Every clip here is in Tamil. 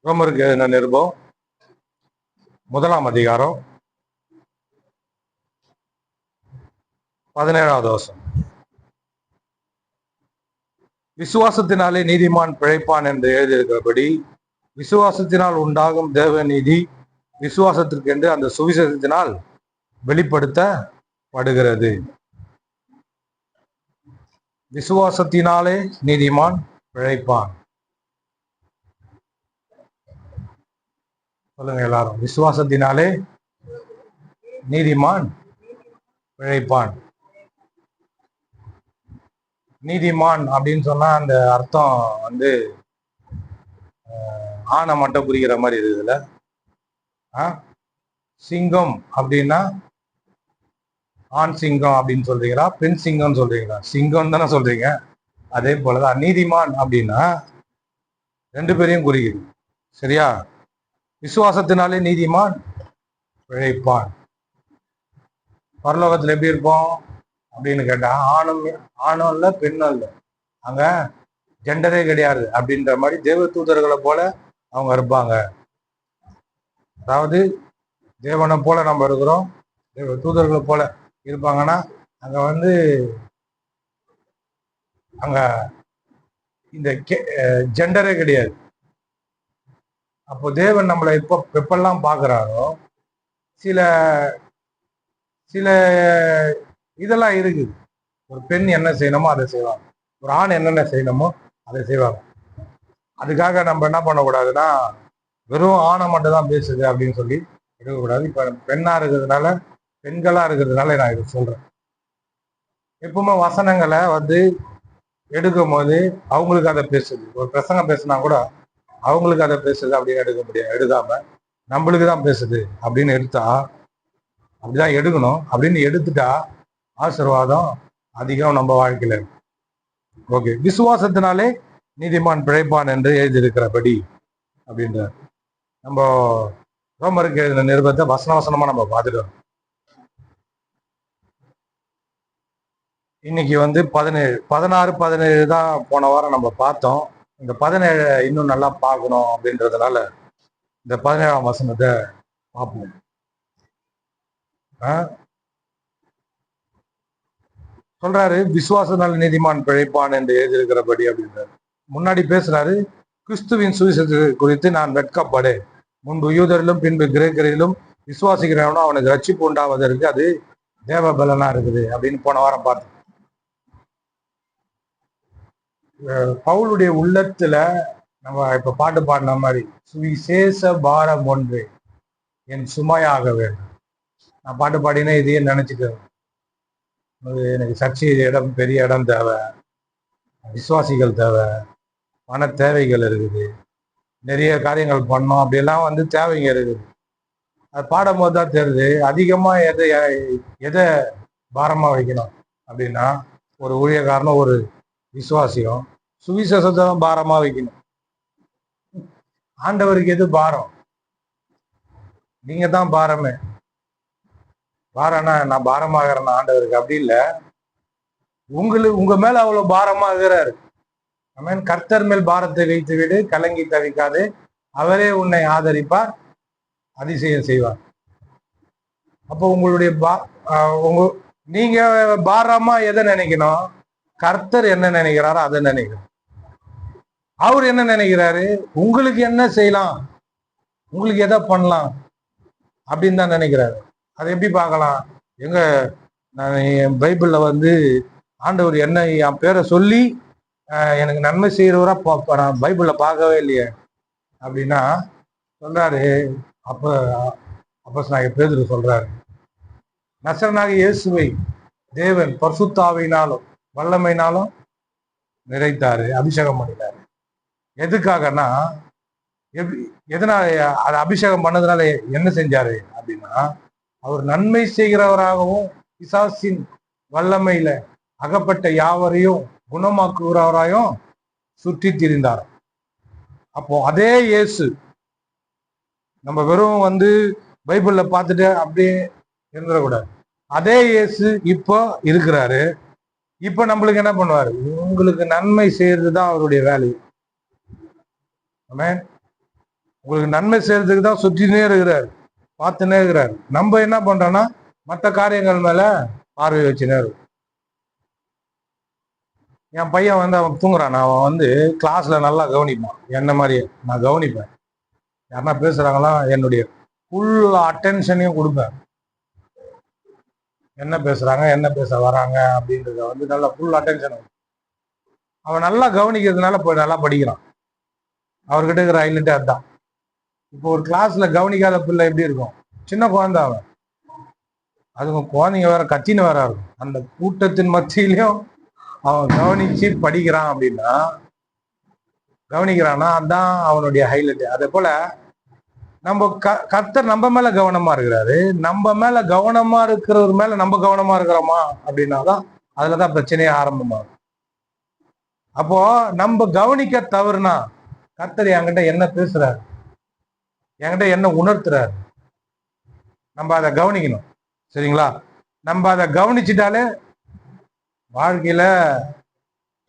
ரோமருக்கு எழுதின நிருபம் 1ஆம் அதிகாரம் 17வது வசனம். விசுவாசத்தினாலே நீதிமான் பிழைப்பான் என்று எழுதியிருக்கிறபடி விசுவாசத்தினால் உண்டாகும் தேவ நீதி விசுவாசத்திற்கென்று அந்த சுவிசேஷத்தினால் வெளிப்படுத்தப்படுகிறது. விசுவாசத்தினாலே நீதிமான் பிழைப்பான். சொல்லுங்க எல்லாரும், விசுவாசத்தினாலே நீதிமான் பிழைப்பான். நீதிமான் அப்படின்னு சொன்னா அந்த அர்த்தம் வந்து ஆணை மட்டும் குறிக்கிற மாதிரி இருக்குதுல்ல. சிங்கம் அப்படின்னா ஆண் சிங்கம் அப்படின்னு சொல்றீங்களா, பெண் சிங்கம்னு சொல்றீங்களா? சிங்கம் தானே சொல்றீங்க. அதே போலதான் நீதிமான் அப்படின்னா ரெண்டு பேரையும் குறிக்குது. சரியா? விசுவாசத்தினாலே நீதிமான் பிழைப்பான். பரலோகத்துல எப்படி இருப்போம் அப்படின்னு கேட்டா ஆணும் இல்லை பெண்ணும் இல்லை, அங்க ஜெண்டரே கிடையாது அப்படின்ற மாதிரி தேவ தூதர்களை போல அவங்க இருப்பாங்க. அதாவது தேவனை போல நம்ம இருக்கிறோம், தேவ தூதர்களை போல இருப்பாங்கன்னா அங்க வந்து அங்க இந்த ஜெண்டரே கிடையாது. அப்போ தேவன் நம்மளை எப்பெல்லாம் பார்க்குறாரோ சில சில இதெல்லாம் இருக்குது. ஒரு பெண் என்ன செய்யணுமோ அதை செய்வாங்க, ஒரு ஆண் என்னென்ன செய்யணுமோ அதை செய்வாங்க. அதுக்காக நம்ம என்ன பண்ணக்கூடாதுன்னா வெறும் ஆணை மட்டும் தான் பேசுது அப்படின்னு சொல்லி எடுக்கக்கூடாது. இப்போ பெண்ணா இருக்கிறதுனால, பெண்களா இருக்கிறதுனால நான் இதை சொல்றேன். எப்பவுமே வசனங்களை வந்து எடுக்கும் போது அவங்களுக்கு அதை பேசுது. ஒரு பிரசங்கம் பேசினா கூட அவங்களுக்கு அதை பேசுது அப்படின்னு எடுக்க முடியாது. எடுக்காம நம்மளுக்கு தான் பேசுது அப்படின்னு எடுத்தா, அப்படிதான் எடுக்கணும். அப்படின்னு எடுத்துட்டா ஆசீர்வாதம் அதிகம் நம்ம வாழ்க்கையில. ஓகே, விசுவாசத்தினாலே நீதிமான் பிழைப்பான் என்று எழுதியிருக்கிறபடி அப்படின்ற நம்ம ரோமருக்கு எழுதின நிருபத்தை வசனமா நம்ம பார்த்துட்டோம். இன்னைக்கு வந்து 17, 16, 17 தான் போன வாரம் நம்ம பார்த்தோம். இந்த 17 இன்னும் நல்லா பார்க்கணும் அப்படின்றதுனால இந்த 17ஆம் வசனத்தை பார்ப்போம். சொல்றாரு, விசுவாசனால நீதிமான் பிழைப்பான் என்று எழுதியிருக்கிறபடி அப்படின்றாரு. முன்னாடி பேசுறாரு, கிறிஸ்துவின் சுவிசேஷத்தை குறித்து நான் வெட்கப்படு, முன்பு யூதரிலும் பின்பு கிரேக்கரிலும் விசுவாசிக்கிறவனோ அவனுக்கு ரட்சிப்பு உண்டாவதற்கு அது தேவ பலனா இருக்குது அப்படின்னு போன வாரம் பார்த்தோம். பவுலுடைய உள்ளத்துல நம்ம இப்ப பாட்டு பாடின மாதிரி சுவிசேஷ பாரம் ஒன்று என் சுமையாக வேண்டும். நான் பாட்டு பாடினா இதையே நினைச்சுக்கிறேன். எனக்கு சர்ச்சை இடம், பெரிய இடம் தேவை, விசுவாசிகள் தேவை, பண தேவைகள் இருக்குது, நிறைய காரியங்கள் பண்ணோம், அப்படியெல்லாம் வந்து தேவைங்க இருக்குது. அது பாடும் போது தான் தெரியுது அதிகமா எதை பாரமா வைக்கணும் அப்படின்னா, ஒரு ஊழியக்காரனும் ஒரு விசுவாசியும் சுவிசேஷத்தை தான் பாரமா வைக்கணும். ஆண்டவருக்கு எது பாரம்? நீங்க தான் பாரமே. பாரம்னா நான் பாரமாகிறேன் ஆண்டவருக்கு அப்படி இல்லை. உங்க மேல அவ்வளவு பாரமாகிறாரு. கர்த்தர் மேல் பாரத்தை வைத்து விடு, கலங்கி தவிக்காது, அவரே உன்னை ஆதரிப்பார், அதிசயம் செய்வார். அப்போ உங்களுடைய நீங்க பாரமா எதை நினைக்கணும்? கர்த்தர் என்ன நினைக்கிறாரோ அதை நினைக்கணும். அவர் என்ன நினைக்கிறாரு? உங்களுக்கு என்ன செய்யலாம், உங்களுக்கு எதை பண்ணலாம் அப்படின்னு தான் நினைக்கிறாரு. அதை எப்படி பார்க்கலாம்? நான் என் பைபிள்ல வந்து ஆண்டவர் என்ன என் பேரை சொல்லி எனக்கு நன்மை செய்யறவரா நான் பைபிள்ல பார்க்கவே இல்லையே அப்படின்னா சொல்றாரு. அப்ப பேதுரு சொல்றாரு, நசரனாக இயேசுவை தேவன் பரிசுத்தாவினாலும் வல்லமைனாலும் நிறைத்தாரு, அபிஷேகம் பண்ணினாரு. எதுக்காகனா, எதனால அதை அபிஷேகம் பண்ணதுனால என்ன செஞ்சாரு அப்படின்னா, அவர் நன்மை செய்கிறவராகவும் பிசாசின் வல்லமையில அகப்பட்ட யாவரையும் குணமாக்குகிறவராயும் சுற்றி திரிந்தார். அப்போ அதே இயேசு, நம்ம வெறும் வந்து பைபிள்ல பார்த்துட்டு அப்படியே இருந்துடக்கூடாது. அதே இயேசு இப்போ இருக்கிறாரு. இப்ப நம்மளுக்கு என்ன பண்ணுவாரு? உங்களுக்கு நன்மை செய்யறதுதான் அவருடைய வேலை. உங்களுக்கு நன்மை செய்யறதுக்கு தான் சுற்றினே இருக்கிறார், பார்த்துனே இருக்கிறார். நம்ம என்ன பண்றோம்னா மற்ற காரியங்கள் மேல பார்வை வச்சுனே இருக்கும். என் பையன் வந்து அவன் தூங்குறான், அவன் வந்து கிளாஸ்ல நல்லா கவனிப்பான். என்ன மாதிரியே நான் கவனிப்பேன். யாருன்னா பேசுறாங்களா என்னுடைய ஃபுல் அட்டென்ஷனையும் கொடுப்பேன். என்ன பேசுறாங்க, என்ன பேச வராங்க அப்படின்றத வந்து நல்லா ஃபுல் அட்டென்ஷன். அவன் நல்லா கவனிக்கிறதுனால நல்லா படிக்கிறான். அவர்கிட்ட இருக்கிற ஹைலைட்டே அதுதான். இப்போ ஒரு கிளாஸ்ல கவனிக்காத பிள்ளை எப்படி இருக்கும்? சின்ன குழந்தை அவன், அதுங்க குழந்தைங்க வேற கத்தின்னு வேற இருக்கும். அந்த கூட்டத்தின் மத்தியிலையும் அவன் கவனிச்சு படிக்கிறான் அப்படின்னா, கவனிக்கிறான்னா அதுதான் அவனுடைய ஹைலைட். அதே போல நம்ம கர்த்தர் நம்ம மேல கவனமா இருக்கிறாரு. நம்ம மேல கவனமா இருக்கிறவர் மேல நம்ம கவனமா இருக்கிறோமா அப்படின்னாதான் அதுலதான் பிரச்சனையே ஆரம்பமாகும். அப்போ நம்ம கவனிக்க தவறுனா கர்த்தர் என்கிட்ட என்ன பேசுறாரு, என்கிட்ட என்ன உணர்த்துறாரு, நம்ம அதை கவனிக்கணும். சரிங்களா? நம்ம அதை கவனிச்சுட்டாலே வாழ்க்கையில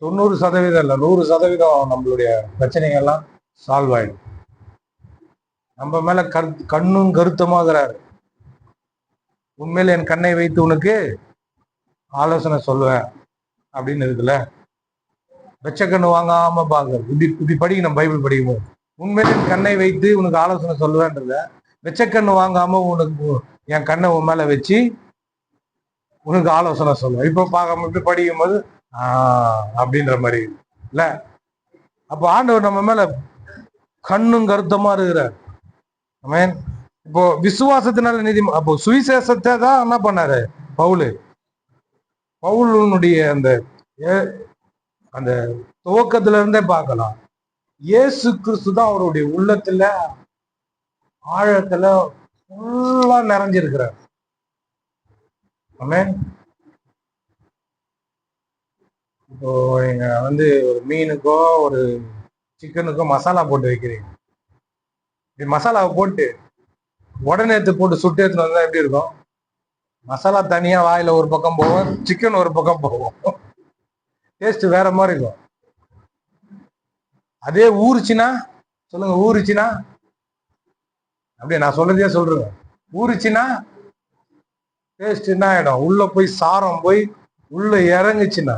90% இல்லை 100% நம்மளுடைய பிரச்சனைகள்லாம் சால்வ் ஆயிடும். நம்ம மேல கண்ணும் கருத்தமாகிறாரு. உண்மையில என் கண்ணை வைத்து உனக்கு ஆலோசனை சொல்லுவேன் அப்படின்னு இருக்குல்ல. வெச்சக்கண்ணு வாங்காம பாக்குறது. இப்படி படிக்கணும் பைபிள் படிக்கும்போது. உண்மையில என் கண்ணை வைத்து உனக்கு ஆலோசனை சொல்லுவேன்றத வெச்சக்கண்ணு வாங்காம உனக்கு என் கண்ணை உன் மேல வச்சு உனக்கு ஆலோசனை சொல்லுவேன். இப்ப பார்க்காம இப்படி படிக்கும் போது அப்படின்ற மாதிரி இல்ல. அப்போ ஆண்டவர் நம்ம மேல கண்ணும் கருத்தமா இருக்கிறார். இப்போ விசுவாசத்தினால நீதி. அப்போ சுவிசேஷத்தை தான் என்ன பண்ணாரு பவுலுடைய அந்த துவக்கத்துல இருந்தே பார்க்கலாம். இயேசு கிறிஸ்து தான் அவருடைய உள்ளத்துல ஆழத்துல ஃபுல்லா நிறைஞ்சிருக்கிறார். ஆமென். இப்போ நீங்க வந்து ஒரு மீனுக்கோ ஒரு சிக்கனுக்கோ மசாலா போட்டு வைக்கிறீங்க. மசாலாவை போட்டு உடனே போட்டு சுட்டு எடுத்துன்னு வந்தா எப்படி இருக்கும்? மசாலா தனியா வாயில ஒரு பக்கம் போகும், சிக்கன் ஒரு பக்கம் போகும். டேஸ்ட் வேற மாதிரி இருக்கும். அதே ஊறுச்சுன்னா சொல்லுங்க, ஊறுச்சுன்னா அப்படியே நான் சொல்றதே சொல்றேங்க. ஊறுச்சுன்னா டேஸ்ட் என்ன ஆயிடும்? உள்ள போய் சாரம் போய் உள்ள இறங்குச்சுன்னா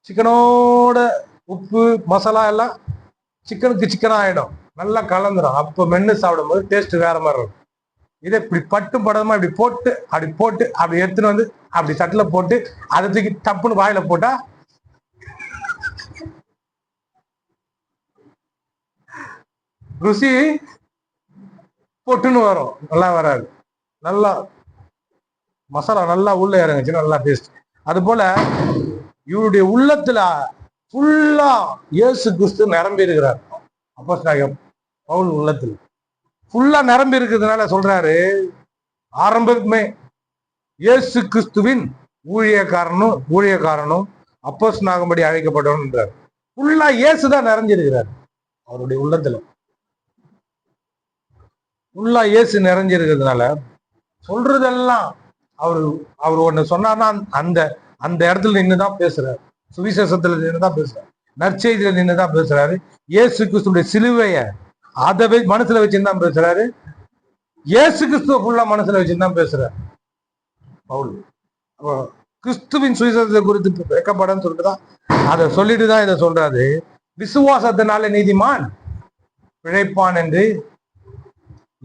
சிக்கனோட உப்பு மசாலா எல்லாம் சிக்கனுக்கு சிக்கனா ஆயிடும், நல்லா கலந்துடும். அப்போ மென்னு சாப்பிடும் போது டேஸ்ட் வேற மாதிரி இருக்கும். இதை இப்படி பட்டு படமா இப்படி போட்டு அப்படி எடுத்துன்னு வந்து அப்படி தட்டில் போட்டு அதை தூக்கி தப்புன்னு வாயில போட்டா ருசி பொட்டுன்னு வரும், நல்லா வராது. நல்லா மசாலா நல்லா உள்ள இறங்குச்சு, நல்லா டேஸ்ட். அது போல இவருடைய உள்ளத்துல ஃபுல்லா இயேசு கிறிஸ்து நிரம்பி இருக்கிறார். அப்போஸ்தலனாகிய பவுல் உள்ளத்துல ஃபுல்லா நிரம்பி இருக்கிறதுனால சொல்றாரு, ஆரம்பமே இயேசு கிறிஸ்துவின் ஊழியக்காரனும் அப்போஸ்தலனாகும்படி அழைக்கப்பட்டவன்ன்றார். ஃபுல்லா இயேசுதான் நிறைஞ்சிருக்கிறார் அவருடைய உள்ளத்துல. ஃபுல்லா இயேசு நிறைஞ்சிருக்கிறதுனால சொல்றதெல்லாம் அவர் ஒண்ணு சொன்னார்னா அந்த அந்த இடத்துல நின்றுதான் பேசுறாரு. சுவிசேஷத்துல நின்றுதான் பேசுறாரு, நற்செய்தியில நின்றுதான் பேசுறாரு. இயேசு கிறிஸ்துடைய சிலுவைய அதை மனசுல வச்சுதான் பேசுறாரு. இயேசு கிறிஸ்துவ ஃபுல்லா மனசுல வச்சுதான் பேசுறாரு பவுல். கிறிஸ்துவின் சுவிசேஷத்தை குறித்து வைக்கப்படன்னு சொல்லிட்டுதான் அதை சொல்லிட்டுதான் இதை சொல்றாரு. விசுவாசத்தினால நீதிமான் பிழைப்பான் என்று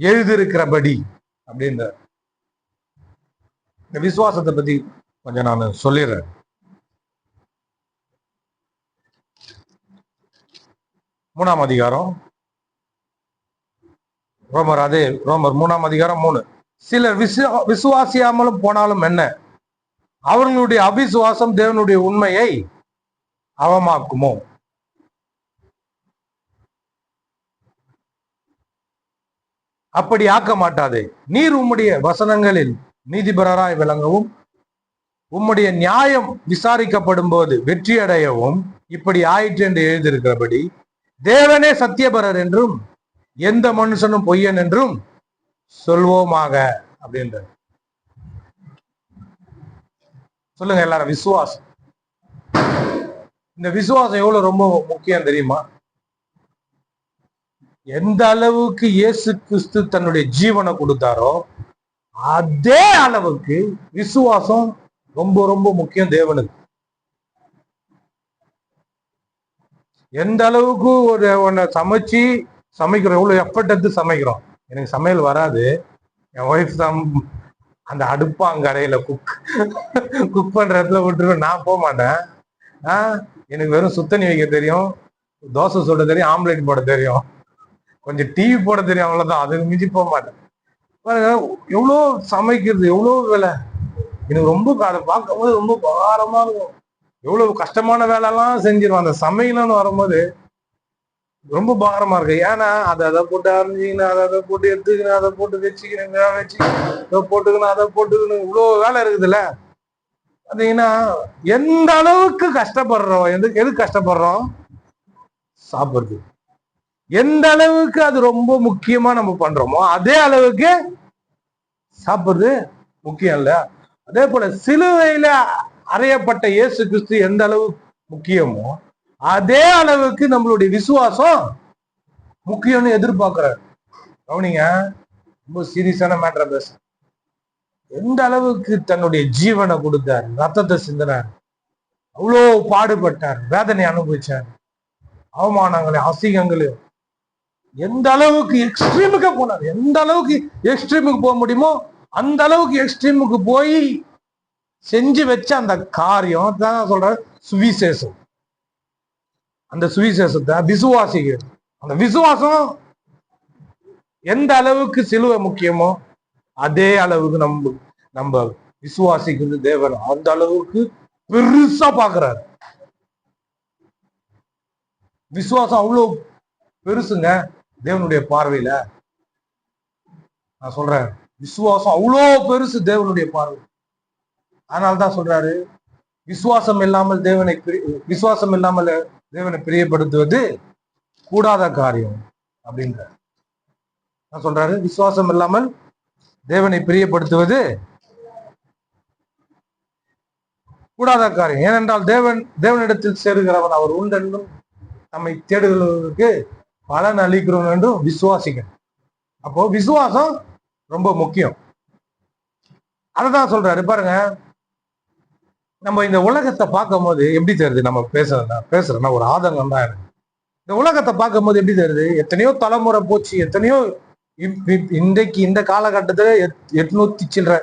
எழுதியிருக்கிறபடி அப்படின்ற இந்த விசுவாசத்தை பத்தி கொஞ்சம் நான் சொல்லிடுறேன். மூணாம் அதிகாரம் ரோமர் 3ஆம் அதிகாரம் 3. சிலர் விசுவாசியாமலும் போனாலும் என்ன, அவர்களுடைய அவிசுவாசம் தேவனுடைய உண்மையை அவமாக்குமோ? அப்படி ஆக்க மாட்டாதே. நீர் உம்முடைய வசனங்களில் நீதிபரராய் விளங்கவும் உம்முடைய நியாயம் விசாரிக்கப்படும் போது வெற்றி அடையவும் இப்படி ஆயிற்று என்று எழுதியிருக்கிறபடி தேவனே சத்தியபரர் என்றும் எந்த மனுஷனும் பொய்யன் என்றும் சொல்வோமாக அப்படின்ற. சொல்லுங்க எல்லாரும், விசுவாசம். இந்த விசுவாசம் எவ்வளவு ரொம்ப முக்கியம் தெரியுமா? எந்த அளவுக்கு இயேசு கிறிஸ்து தன்னுடைய ஜீவனை கொடுத்தாரோ அதே அளவுக்கு விசுவாசம் ரொம்ப ரொம்ப முக்கியம் தேவனுக்கு. எந்த அளவுக்கு ஒரு ஒன்ன சமைக்கிறோம், எவ்வளவு எஃபர்ட் எடுத்து சமைக்கிறோம். எனக்கு சமையல் வராது, என் ஒய்ஃப் தான் அந்த அடுப்பாங்கரையில குக் பண்ற இடத்துல விட்டுருவேன், நான் போக மாட்டேன். எனக்கு வெறும் சுத்தண்ணி வைக்க தெரியும், தோசை சுட தெரியும், ஆம்லேட் போட தெரியும், கொஞ்சம் டிவி போட தெரியும், அவ்வளவுதான். அதுக்கு மிஞ்சி போக மாட்டேன். எவ்வளோ சமைக்கிறது, எவ்வளோ வேலை. எனக்கு ரொம்ப பார்க்கும் போது ரொம்ப பாரமா இருக்கும். எவ்வளவு கஷ்டமான வேலைலாம் செஞ்சிருவான். அந்த சமையல்னு வரும்போது ரொம்ப பாரமா இருக்கு. ஏன்னா அதை போட்டு அரைஞ்சிக்கணும், அதை போட்டு எடுத்துக்கணும், அதை போட்டு வச்சுக்கணும், இதை போட்டுக்கணும், அதை போட்டுக்கணும், இவ்வளவு வேலை இருக்குதுல்ல. பாத்தீங்கன்னா எந்த அளவுக்கு கஷ்டப்படுறோம், எது கஷ்டப்படுறோம்? சாப்பிடுறது. எந்த அளவுக்கு அது ரொம்ப முக்கியமா நம்ம பண்றோமோ அதே அளவுக்கு சாப்பிடுறது முக்கியம் இல்ல. அதே போல சிலுவையில அறையப்பட்ட இயேசு கிறிஸ்து எந்த அளவு முக்கியமோ அதே அளவுக்கு நம்மளுடைய விசுவாசம் முக்கியம்னு எதிர்பார்க்கிறார். கவனிங்க, ரொம்ப சீரியஸான மேட்டரை பேச. எந்த அளவுக்கு தன்னுடைய ஜீவனை கொடுத்தார், ரத்தத்தை சிந்தினார், அவ்வளோ பாடுபட்டார், வேதனை அனுபவிச்சார், அவமானங்களையும் அசிங்கங்களையும் எந்த அளவுக்கு எக்ஸ்ட்ரீமுக்கு போனார். எந்த அளவுக்கு எக்ஸ்ட்ரீமுக்கு போக முடியுமோ அந்த அளவுக்கு எக்ஸ்ட்ரீமுக்கு போய் செஞ்சு வச்ச அந்த காரியம் தான் சொல்ற சுவிசேஷம். அந்த சுவிசேஷத்தை விசுவாசிகள், அந்த விசுவாசம் எந்த அளவுக்கு சிலுவை முக்கியமோ அதே அளவுக்கு நம்ம விசுவாசிக்கிறது தேவன் அந்த அளவுக்கு பெருசா பாக்குறாரு. விசுவாசம் அவ்வளவு பெருசுங்க தேவனுடைய பார்வையில. நான் சொல்றேன், விசுவாசம் அவ்வளோ பெருசு தேவனுடைய பார்வை. அதனால்தான் சொல்றாரு, விசுவாசம் இல்லாமல் தேவனை பிரியப்படுத்துவது கூடாத காரியம் அப்படின்ற. நான் சொல்றாரு, விசுவாசம் இல்லாமல் தேவனை பிரியப்படுத்துவது கூடாத காரியம். ஏனென்றால் தேவனிடத்தில் சேருகிறவன் அவர் உண்டென்றும் நம்மை தேடுகிறவர்களுக்கு பலன் அளிக்கிறோம் என்றும் விசுவாசிக்க. அப்போ விசுவாசம் ரொம்ப முக்கியம். அததான் சொல்றாரு. பாருங்க, நம்ம இந்த உலகத்தை பார்க்கும் போது எப்படி தெரியுது? நம்ம பேசுறேன்னா ஒரு ஆதங்கம் தான் எனக்கு. இந்த உலகத்தை பார்க்கும் போது எப்படி தெரியுது? எத்தனையோ தலைமுறை போச்சு, எத்தனையோ இன்றைக்கு இந்த காலகட்டத்துல 800 சில்லற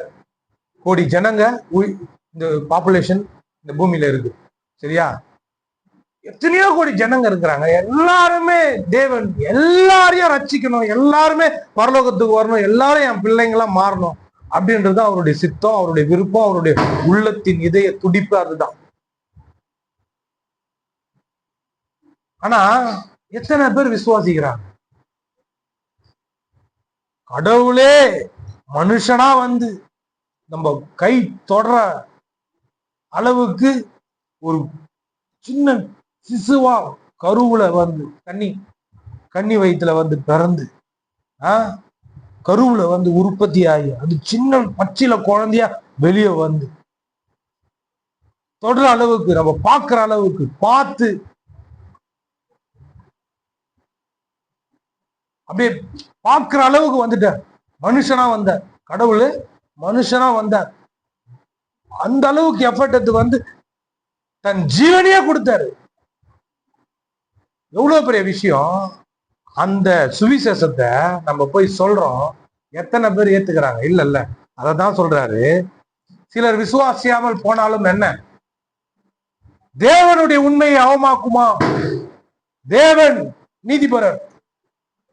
கோடி ஜனங்க இந்த பாப்புலேஷன் இந்த பூமியில இருக்கு. சரியா? எத்தனையோ கோடி ஜனங்க இருக்கிறாங்க. எல்லாருமே தேவன் எல்லாரையும் ரட்சிக்கணும், எல்லாருமே பரலோகத்துக்கு வரணும், எல்லாரும் என் பிள்ளைங்களா மாறணும் அப்படின்றது அவருடைய சித்தம், அவருடைய விருப்பம், அவருடைய உள்ளத்தின் இதய துடிப்பு. அதுதான். ஆனா எத்தனை பேர் விசுவாசிக்கிறாங்க? கடவுளே மனுஷனா வந்து நம்ம கை தொடர அளவுக்கு ஒரு சின்ன சிசுவா கருவுல வந்து கன்னி வயிற்றுல வந்து பிறந்து கருவுல வந்து உற்பத்தி ஆகி அது சின்ன பச்சில குழந்தையா வெளியே வந்து தொடர அளவுக்கு, நம்ம பார்க்கிற அளவுக்கு பார்த்து அப்படியே பார்க்கிற அளவுக்கு வந்துட்டார். மனுஷனா வந்தார், கடவுள் மனுஷனா வந்தார். அந்த அளவுக்கு எஃபர்ட் எடுத்து வந்து தன் ஜீவனையே கொடுத்தாரு. எவ்வளவு பெரிய விஷயம்! அந்த சுவிசேஷத்தை நம்ம போய் சொல்றோம், எத்தனை பேர் ஏத்துக்கிறாங்க? இல்ல. அததான் சொல்றாரு, சிலர் விசுவாசியாமல் போனாலும் என்ன, தேவனுடைய உண்மையை அவமாக்குமா? தேவன் நீதிபரர்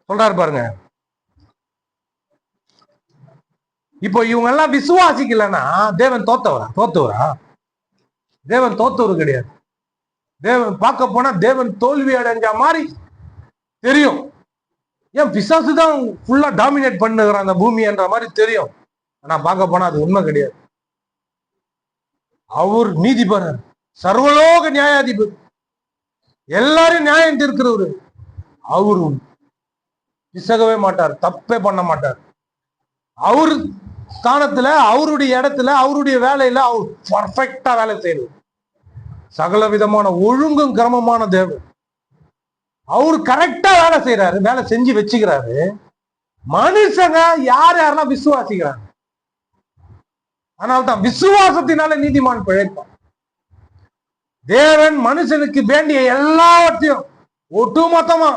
சொல்றாரு பாருங்க. இப்போ இவங்க எல்லாம் விசுவாசிக்கலன்னா தேவன் தோத்தவரா? தேவன் தோத்தவர் கிடையாது. தேவன் பார்க்க போனா தேவன் தோல்வி அடைஞ்ச மாதிரி தெரியும். ஏன் பிசாசு தான் ஃபுல்லா டாமினேட் பண்ணுகிறான் அந்த பூமின்ற மாதிரி தெரியும். ஆனா பார்க்க போனா அது உண்மை கிடையாது. அவர் நீதிபரர், சர்வலோக நியாயாதிபதி, எல்லாரும் நியாயம் தீர்க்கிறவரு. அவரு பிசகவே மாட்டார், தப்பே பண்ண மாட்டார். அவரு ஸ்தானத்துல, அவருடைய இடத்துல, அவருடைய வேலையில அவர் பர்ஃபெக்டா வேலை செய்யறது. சகல விதமான ஒழுங்கும் கிரமமான தேவன். அவரு கரெக்டா வேலை செய்யறாரு, வேலை செஞ்சு வச்சுக்கிறாரு. மனுஷங்க யாரெல்லாம் விசுவாசிக்கிறாங்க. அதனால்தான் விசுவாசத்தினால நீதிமான் பிழைப்பான். தேவன் மனுஷனுக்கு வேண்டிய எல்லாவற்றையும் ஒட்டுமொத்தமா,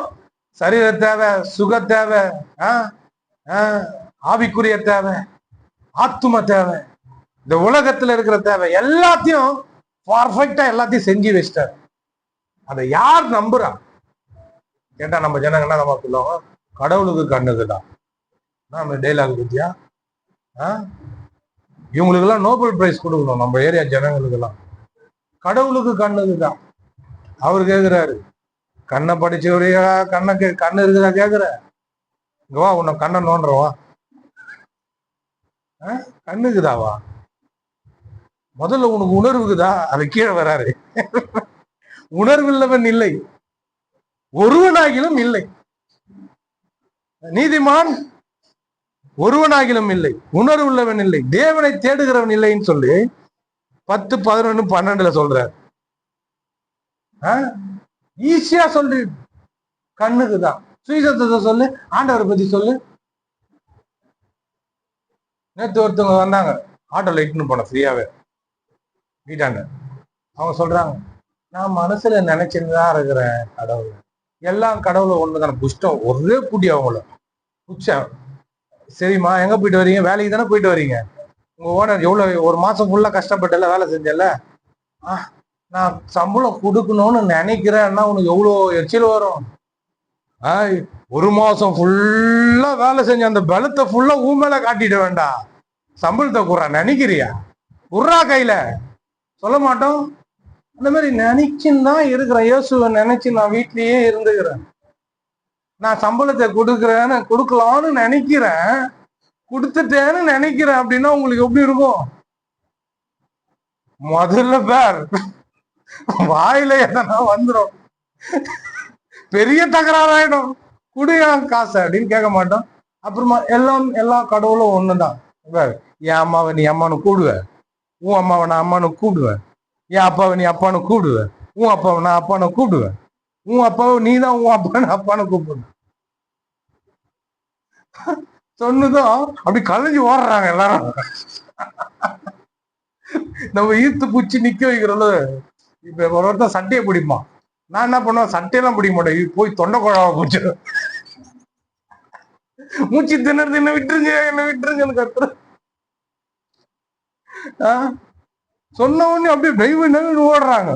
சரீர தேவை, சுக தேவை, ஆவிக்குரிய தேவை, ஆத்தும தேவை, இந்த உலகத்துல இருக்கிற தேவை எல்லாத்தையும் பர்ஃபெக்டா எல்லாத்தையும் செஞ்சு வச்சிட்டாரு. அதை யார் நம்புறா கேட்டா நம்ம ஜனங்கன்னா நம்ம சொல்லுவாங்க, கடவுளுக்கு கண்ணுக்குதான். நம்ம டைலாக் பத்தியா, இவங்களுக்கு எல்லாம் நோபல் பிரைஸ் கொடுக்கணும் நம்ம ஏரியா ஜனங்களுக்கு எல்லாம். கடவுளுக்கு கண்ணுக்குதான். அவரு கேக்குறாரு, கண்ணை படிச்சவரையா, கண்ணு இருக்குதா கேக்குற, இங்க வா உன்னை கண்ணை நோன்றவா, கண்ணுக்குதாவா, முதல்ல உனக்கு உணர்வுக்குதா, அது கீழே வராரு. உணர்வு இல்லவன் இல்லை, ஒருவனாகிலும் இல்லை. நீதிமான் ஒருவனாகிலும் இல்லை, உணர்வு உள்ளவன் இல்லை, தேவனை தேடுகிறவன் இல்லைன்னு சொல்லி 10, 11, 12 சொல்றாரு. ஈஸியா சொல்லு, கண்ணுக்குதான். சுவிசேஷத்தை சொல்லு, ஆண்டவரை பத்தி சொல்லு. நேற்று ஒருத்தவங்க வந்தாங்க, ஆட்டோல இட்டுன்னு போன ஃப்ரீயாவே வீட்டாண்ட. அவங்க சொல்றாங்க, நான் மனசுல நினைச்சுதான் இருக்கிறேன் கடவுள், எல்லாம் கடவுளை ஒண்ணுதானே புஷ்டம், ஒரே கூட்டி அவங்கள புச்ச. சரிம்மா, எங்க போயிட்டு வரீங்க? வேலைக்கு தானே போயிட்டு வரீங்க. உங்க ஓனர் எவ்வளவு ஒரு மாசம் ஃபுல்லா கஷ்டப்பட்டல, வேலை செஞ்சல, நான் சம்பளம் கொடுக்கணும்னு நினைக்கிறேன்னா உனக்கு எவ்வளவு எச்சில் வரும். ஒரு மாசம் ஃபுல்லா வேலை செஞ்ச அந்த பலத்தை ஃபுல்லா ஊமேல காட்டிட வேண்டாம், சம்பளத்தை குறா நினைக்கிறியா, குர்ரா கையில சொல்ல மாட்டோம். அந்த மாதிரி நினைச்சுன்னு தான் இருக்கிறேன். இயேசுவை நினைச்சு நான் வீட்லயே இருந்துக்கிறேன். நான் சம்பளத்தை கொடுக்கலான்னு நினைக்கிறேன், கொடுத்துட்டேன்னு நினைக்கிறேன். அப்படின்னா உங்களுக்கு எப்படி இருக்கும்? முதல்ல பேர் வாயில எதனா வந்துடும், பெரிய தகராறாயிடும். குடியா காசு அப்படின்னு கேட்க மாட்டோம். அப்புறமா எல்லா கடவுளும் ஒண்ணுதான். என் அம்மாவை நீ அம்மானு கூடுவேன், உன் அம்மாவை நான் அம்மானு கூடுவேன், என் அப்பாவை நீ அப்பானு கூடுவேன், உன் அப்பாவை நான் அப்பானு கூடுவேன், உன் அப்பாவை நீ தான் உன் அப்பான்னு அப்பானு கூப்பிடு. சொன்னதும் அப்படி கலைஞ்சு ஓடுறாங்க எல்லாரும். நம்ம ஈர்த்து பூச்சி நிக்க வைக்கிறோம். இப்ப ஒருத்தர் சட்டையை பிடிமா, நான் என்ன பண்ணுவேன், சட்டையெல்லாம் பிடிக்க மாட்டேன், போய் தொண்டை குழாவை பிடிச்சிடும். மூச்சு திணறது, என்ன விட்டுருங்க என்ன விட்டுருங்கன்னு கத்துற. சொன்ன உடனே அப்படியே தெய்வம் ஓடுறாங்க,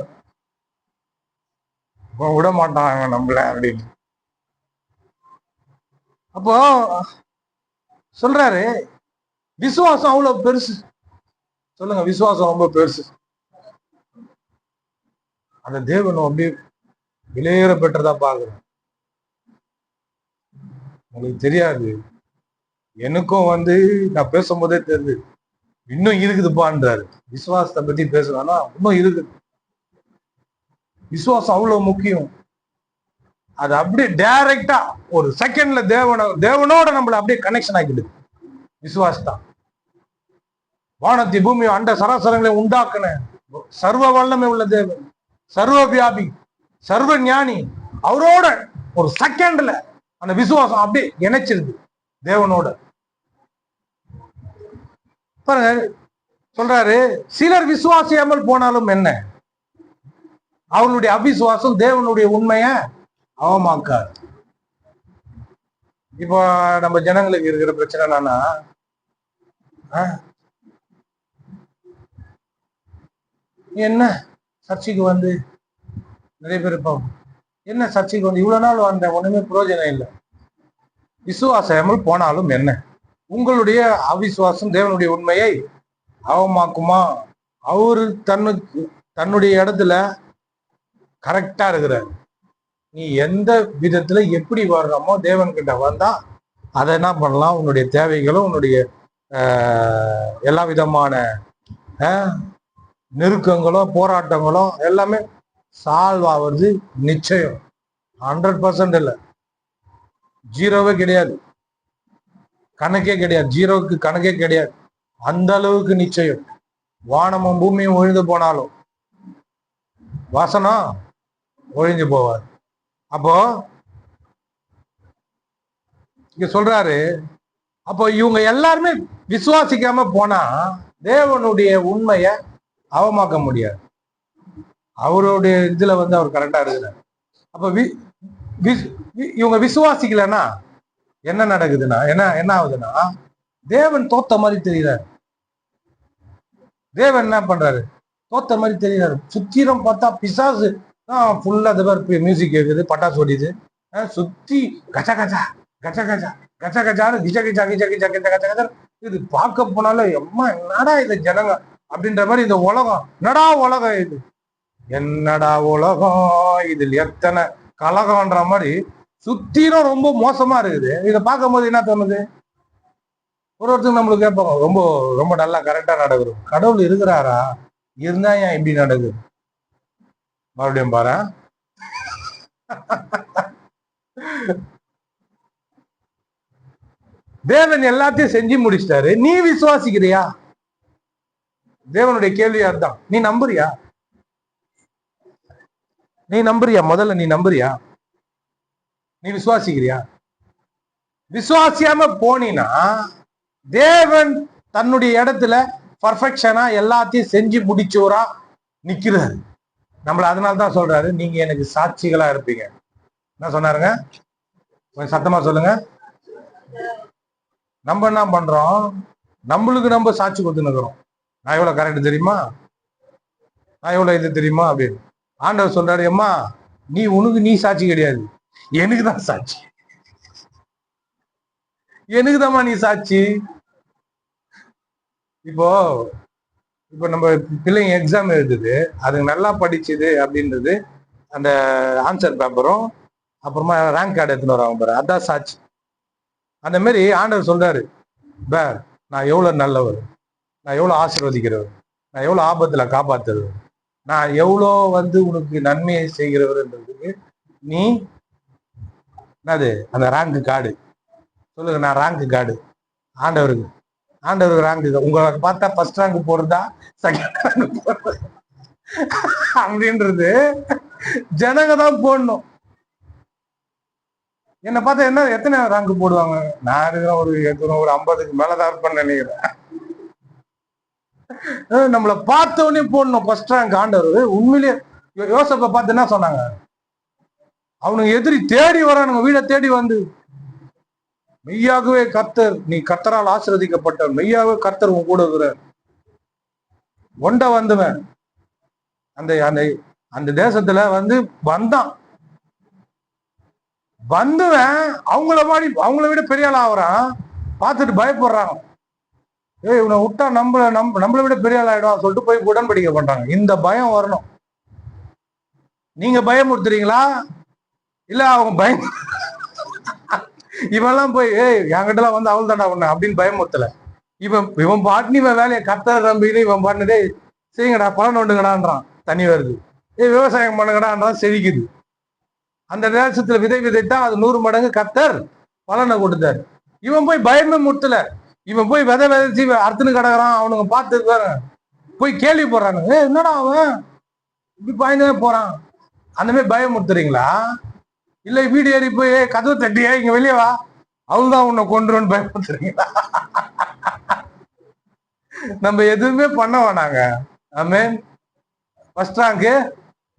விட மாட்டாங்க நம்மள அப்படின்னு. அப்போ சொல்றாரு, விசுவாசம் அவ்வளவு பெருசு. சொல்லுங்க, விசுவாசம் ரொம்ப பெருசு. அந்த தேவனும் அப்படியே விலையேற பெற்றதா பாக்குறேன். உங்களுக்கு தெரியாது, எனக்கும் நான் பேசும்போதே தெரியுது, இன்னும் இருக்குதுப்பான்றாரு. விசுவாசத்தை பத்தி பேசுறானா, இன்னும் இருக்குது. விசுவாசம் அவ்வளவு முக்கியம். அது அப்படியே டைரக்டா ஒரு செகண்ட்ல தேவனோட நம்மள அப்படியே கனெக்ஷன் ஆக்கிடுது. விசுவாசத்தான் வானத்தை பூமி அண்ட சராசரங்களை உண்டாக்குன சர்வ வல்லமை உள்ள தேவன், சர்வ வியாபி, சர்வ ஞானி. அவரோட ஒரு செகண்ட்ல அந்த விசுவாசம் அப்படியே இணைச்சிருது தேவனோட. பாருங்க, சொல்றாரு, சிலர் விசுவாசியாமல் போனாலும் என்ன, அவர்களுடைய அவிசுவாசம் தேவனுடைய உண்மைய அவமாக்காது. இப்போ நம்ம ஜனங்களுக்கு இருக்கிற பிரச்சனை என்னன்னா, என்ன சர்ச்சைக்கு நிறைய பேர் இருப்போம், என்ன சர்ச்சைக்கு இவ்வளவு நாள் வந்த ஒண்ணுமே பிரயோஜனம் இல்லை, விசுவாசம் போனாலும் என்ன, உங்களுடைய அவிசுவாசம் தேவனுடைய உண்மையை அவமாக்குமா? அவரு தன்னுடைய இடத்துல கரெக்டா இருக்கிறார். நீ எந்த விதத்துல எப்படி வர்றமோ தேவன் கிட்ட வந்தா அதை என்ன பண்ணலாம், உன்னுடைய தேவைகளும் உன்னுடைய எல்லா விதமான நெருக்கங்களும் போராட்டங்களும் எல்லாமே சால்வ் ஆகுறது நிச்சயம். 100% இல்லை, ஜீரோவே கிடையாது, கணக்கே கிடையாது, ஜீரோவுக்கு கணக்கே கிடையாது. அந்த அளவுக்கு நிச்சயம். வானமும் பூமியும் ஒழிந்து போனாலும் வசனம் ஒழிஞ்சு போவார். அப்போ இங்க சொல்றாரு, அப்போ இவங்க எல்லாருமே விசுவாசிக்காம போனா தேவனுடைய உண்மைய அவமாக்க முடியாது. அவருடைய இதுல அவர் கரெக்டா இருக்கிறார். அப்ப இவங்க விசுவாசிக்கலன்னா என்ன நடக்குதுன்னா, என்ன ஆகுதுன்னா, தேவன் தோத்த மாதிரி தெரிகிறார். தேவன் என்ன பண்றாரு? தோத்த மாதிரி தெரிகிறாரு. சுத்திரம் பார்த்தா பிசாசு ஃபுல்லா மியூசிக் கேக்குது, பட்டாசு ஓடிது, சுத்தி கச்ச கச்சா கச்ச கச்சா கச்ச கச்சாரு கிச்ச கிச்சா கிச்ச கிச்சா கிச்ச கச்ச கச்சா. இது பார்க்க போனாலும் எம்மா என்னடா இது ஜனங்க அப்படின்ற மாதிரி இந்த உலகம், என்னடா உலகம் இது, என்னடா உலகம், இதில் எத்தனை கலகம்ன்ற மாதிரி சுத்திரும் ரொம்ப மோசமா இருக்குது. இதை பார்க்கும் போது என்ன தோணுது? ஒருத்தருக்கு நம்மளுக்கு கேட்பாங்க, ரொம்ப ரொம்ப நல்லா கரெக்டா நடக்குது, கடவுள் இருக்கிறாரா? இருந்தா ஏன் இப்படி நடக்குது? மறுபடியும் பாரு, தேவன் எல்லாத்தையும் செஞ்சு முடிச்சிட்டாரு, நீ விசுவாசிக்கிறியா? தேவனுடைய கேள்வியா தான். நீ நம்புறியா? நீ நம்புறியா? முதல்ல நீ நம்புறியா? நீ விசுவாசிக்கிறியா? விசுவாசியாம போனீனா தேவன் தன்னுடைய இடத்துல பர்ஃபெக்ஷனா எல்லாத்தையும் செஞ்சு முடிச்சோரா நிக்கிறாரு. நம்மள அதனால்தான் சொல்றாரு, நீங்க எனக்கு சாட்சிகளா இருப்பீங்க. என்ன சொன்னாருங்க? கொஞ்சம் சத்தமா சொல்லுங்க. நம்ம என்ன பண்றோம்? நம்மளுக்கு நம்ம சாட்சி கொடுத்துன்னு, நான் எவ்வளவு கரெக்ட் தெரியுமா, நான் எவ்வளவு இது தெரியுமா அப்படின்னு. ஆண்டவர் சொல்றாரு, அம்மா நீ உனக்கு நீ சாட்சி கிடையாது, எனக்கு தான் சாட்சி, எனக்கு தான்மா நீ சாட்சி. இப்போ இப்போ நம்ம பிள்ளைங்க எக்ஸாம் எழுதுது, அதுக்கு நல்லா படிச்சுது அப்படின்றது அந்த ஆன்சர் பேப்பரும் அப்புறமா ரேங்க் கார்டு எடுத்துன்னு வராங்க பாரு, அதான் சாட்சி. அந்த மாதிரி ஆண்டவர் சொல்றாரு, பேர் நான் எவ்வளவு நல்லவர், நான் எவ்வளவு ஆசீர்வதிக்கிறவர், நான் எவ்வளவு ஆபத்துல காப்பாத்துறவர், நான் எவ்வளோ உனக்கு நன்மையை செய்கிறவர்ன்றதுக்கு நீ என்னது அந்த ரேங்க் கார்டு சொல்லுங்க. நான் ரேங்க் கார்டு ஆண்டவருக்கு, ஆண்டவருக்கு ரேங்க், உங்களுக்கு பார்த்தா ஃபர்ஸ்ட் ரேங்க் போடுறதா செகண்ட் ரேங்க் போடுறது அப்படின்றது ஜனங்க தான் போடணும். என்ன பார்த்தா என்ன எத்தனை ரேங்க் போடுவாங்க? நான் இருக்கிற ஒரு 50க்கு மேலதான் இருப்பேன்னு நினைக்கிறேன். நம்மளை பார்த்த உடனே போடணும் ஃபர்ஸ்ட் ரேங்க். ஆண்டவர் உண்மையிலேயே யோசப்பை பார்த்து என்ன சொன்னாங்க? அவனுக்கு எதிரி தேடி வரானுங்க, வீடை தேடி வந்து, மெய்யாகவே கர்த்தர், நீ கர்த்தரால் ஆசீர்வதிக்கப்பட்டவன், மெய்யாகவே கர்த்தர் உன் கூட இருக்கிறார். ஒண்ட வந்துவன் அந்த அந்த அந்த தேசத்துல வந்தான், வந்துவன் அவங்கள விட பெரிய ஆள் ஆகுறான். பார்த்துட்டு பயப்படுறாங்க, ஏய் இவனை விட்டா நம்மளை விட பெரிய ஆள் ஆயிடும் சொல்லிட்டு போய் உடன்படிக்கை பண்றாங்க. இந்த பயம் வரணும். நீங்க பயமுறுத்துறீங்களா? இல்ல அவங்க பயம் இவெல்லாம் போய் ஏய் என்கிட்ட எல்லாம் அவள் தாண்டா ஒண்ணு அப்படின்னு பயமுறுத்தல. இவன் பாட்டுன்னு இவன் வேலையை கத்தர் நம்பின்னு இவன் பாட்டுனே செய்யுங்கடா, பலன் ஒண்டுங்கடான்றான், தண்ணி வருது, விவசாயம் பண்ணுங்கடான்றான், செழிக்குது. அந்த தேசத்துல விதை விதைத்தா அது 100 மடங்கு கத்தர் பலனை கொடுத்தாரு. இவன் போய் பயமே முட்டல, இவன் போய் விதை விதைச்சு அறுத்துன்னு கிடக்குறான். அவனுங்க பார்த்து போய் கேள்வி போடுறாங்க, என்னடா அவன் இப்படி பாய்ந்தே போறான். அந்த மாதிரி பயமுறுத்துறீங்களா? இல்ல வீடு ஏறி போய் கதவு தட்டியா இங்க வெளியே வா, அவள்தான் உன்னை கொண்டுருன்னு பயமுறுத்துறீங்களா? நம்ம எதுவுமே பண்ண வேணாங்க. ஆமென். ஃபர்ஸ்ட் ரேங்க்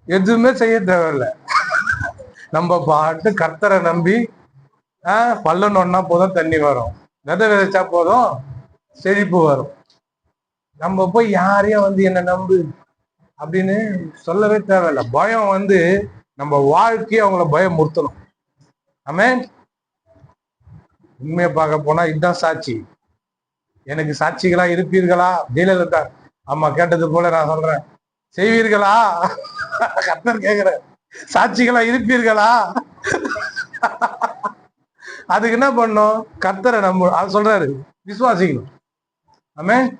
எதுவுமே செய்ய தேவையில்லை. நம்ம பாட்டு கர்த்தரை நம்பி பள்ளம் ஒன்னா போதும், தண்ணி வரும், விதை விதைச்சா போதும், செழிப்பு வரும். நம்ம போய் யாரையும் என்ன நம்பு அப்படின்னு சொல்லவே தேவையில்லை. பயம் நம்ம வாழ்க்கையை அவங்கள பயமுறுத்தணும். ஆமென். உண்மையை பார்க்க போனா இதுதான் சாட்சி. எனக்கு சாட்சிகளா இருப்பீர்களா? ஜெயலலிதா அம்மா கேட்டது போல நான் சொல்றேன், செய்வீர்களா? கர்த்தர் கேக்குற, சாட்சிகளா இருப்பீர்களா? அதுக்கு என்ன பண்ணும்? கர்த்தரை நம்ம அது சொல்றாரு, விசுவாசிக்கணும். ஆமென்.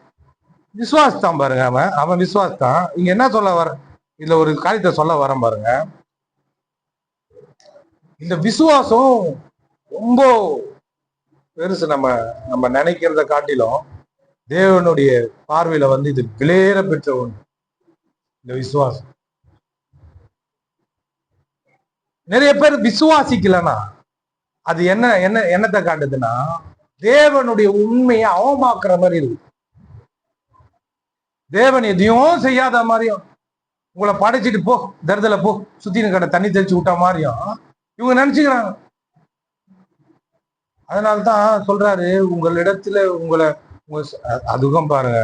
விசுவாசத்தான் பாருங்க, அவன் விசுவாசத்தான். இங்க என்ன சொல்ல வர, இதுல ஒரு காரியத்தை சொல்ல வரேன் பாருங்க. இந்த விசுவாசம் ரொம்ப பெருசு. நம்ம நினைக்கிறத காட்டிலும் தேவனுடைய பார்வையில இது விலையேற பெற்ற ஒன்று, இந்த விசுவாசம். நிறைய பேர் விசுவாசிக்கலன்னா அது என்ன என்ன என்னத்தை காட்டுதுன்னா தேவனுடைய உண்மையை அவமாக்குற மாதிரி இருக்கு. தேவன் எதையும் செய்யாத மாதிரியும், உங்களை படைச்சிட்டு போ தருதல போ சுத்தின கடை தண்ணி தெளிச்சு விட்ட மாதிரியும் இவங்க நினைச்சுக்கிறாங்க. அதனால்தான் சொல்றாரு, உங்களிடத்துல உங்களை அதுக்கும் பாருங்க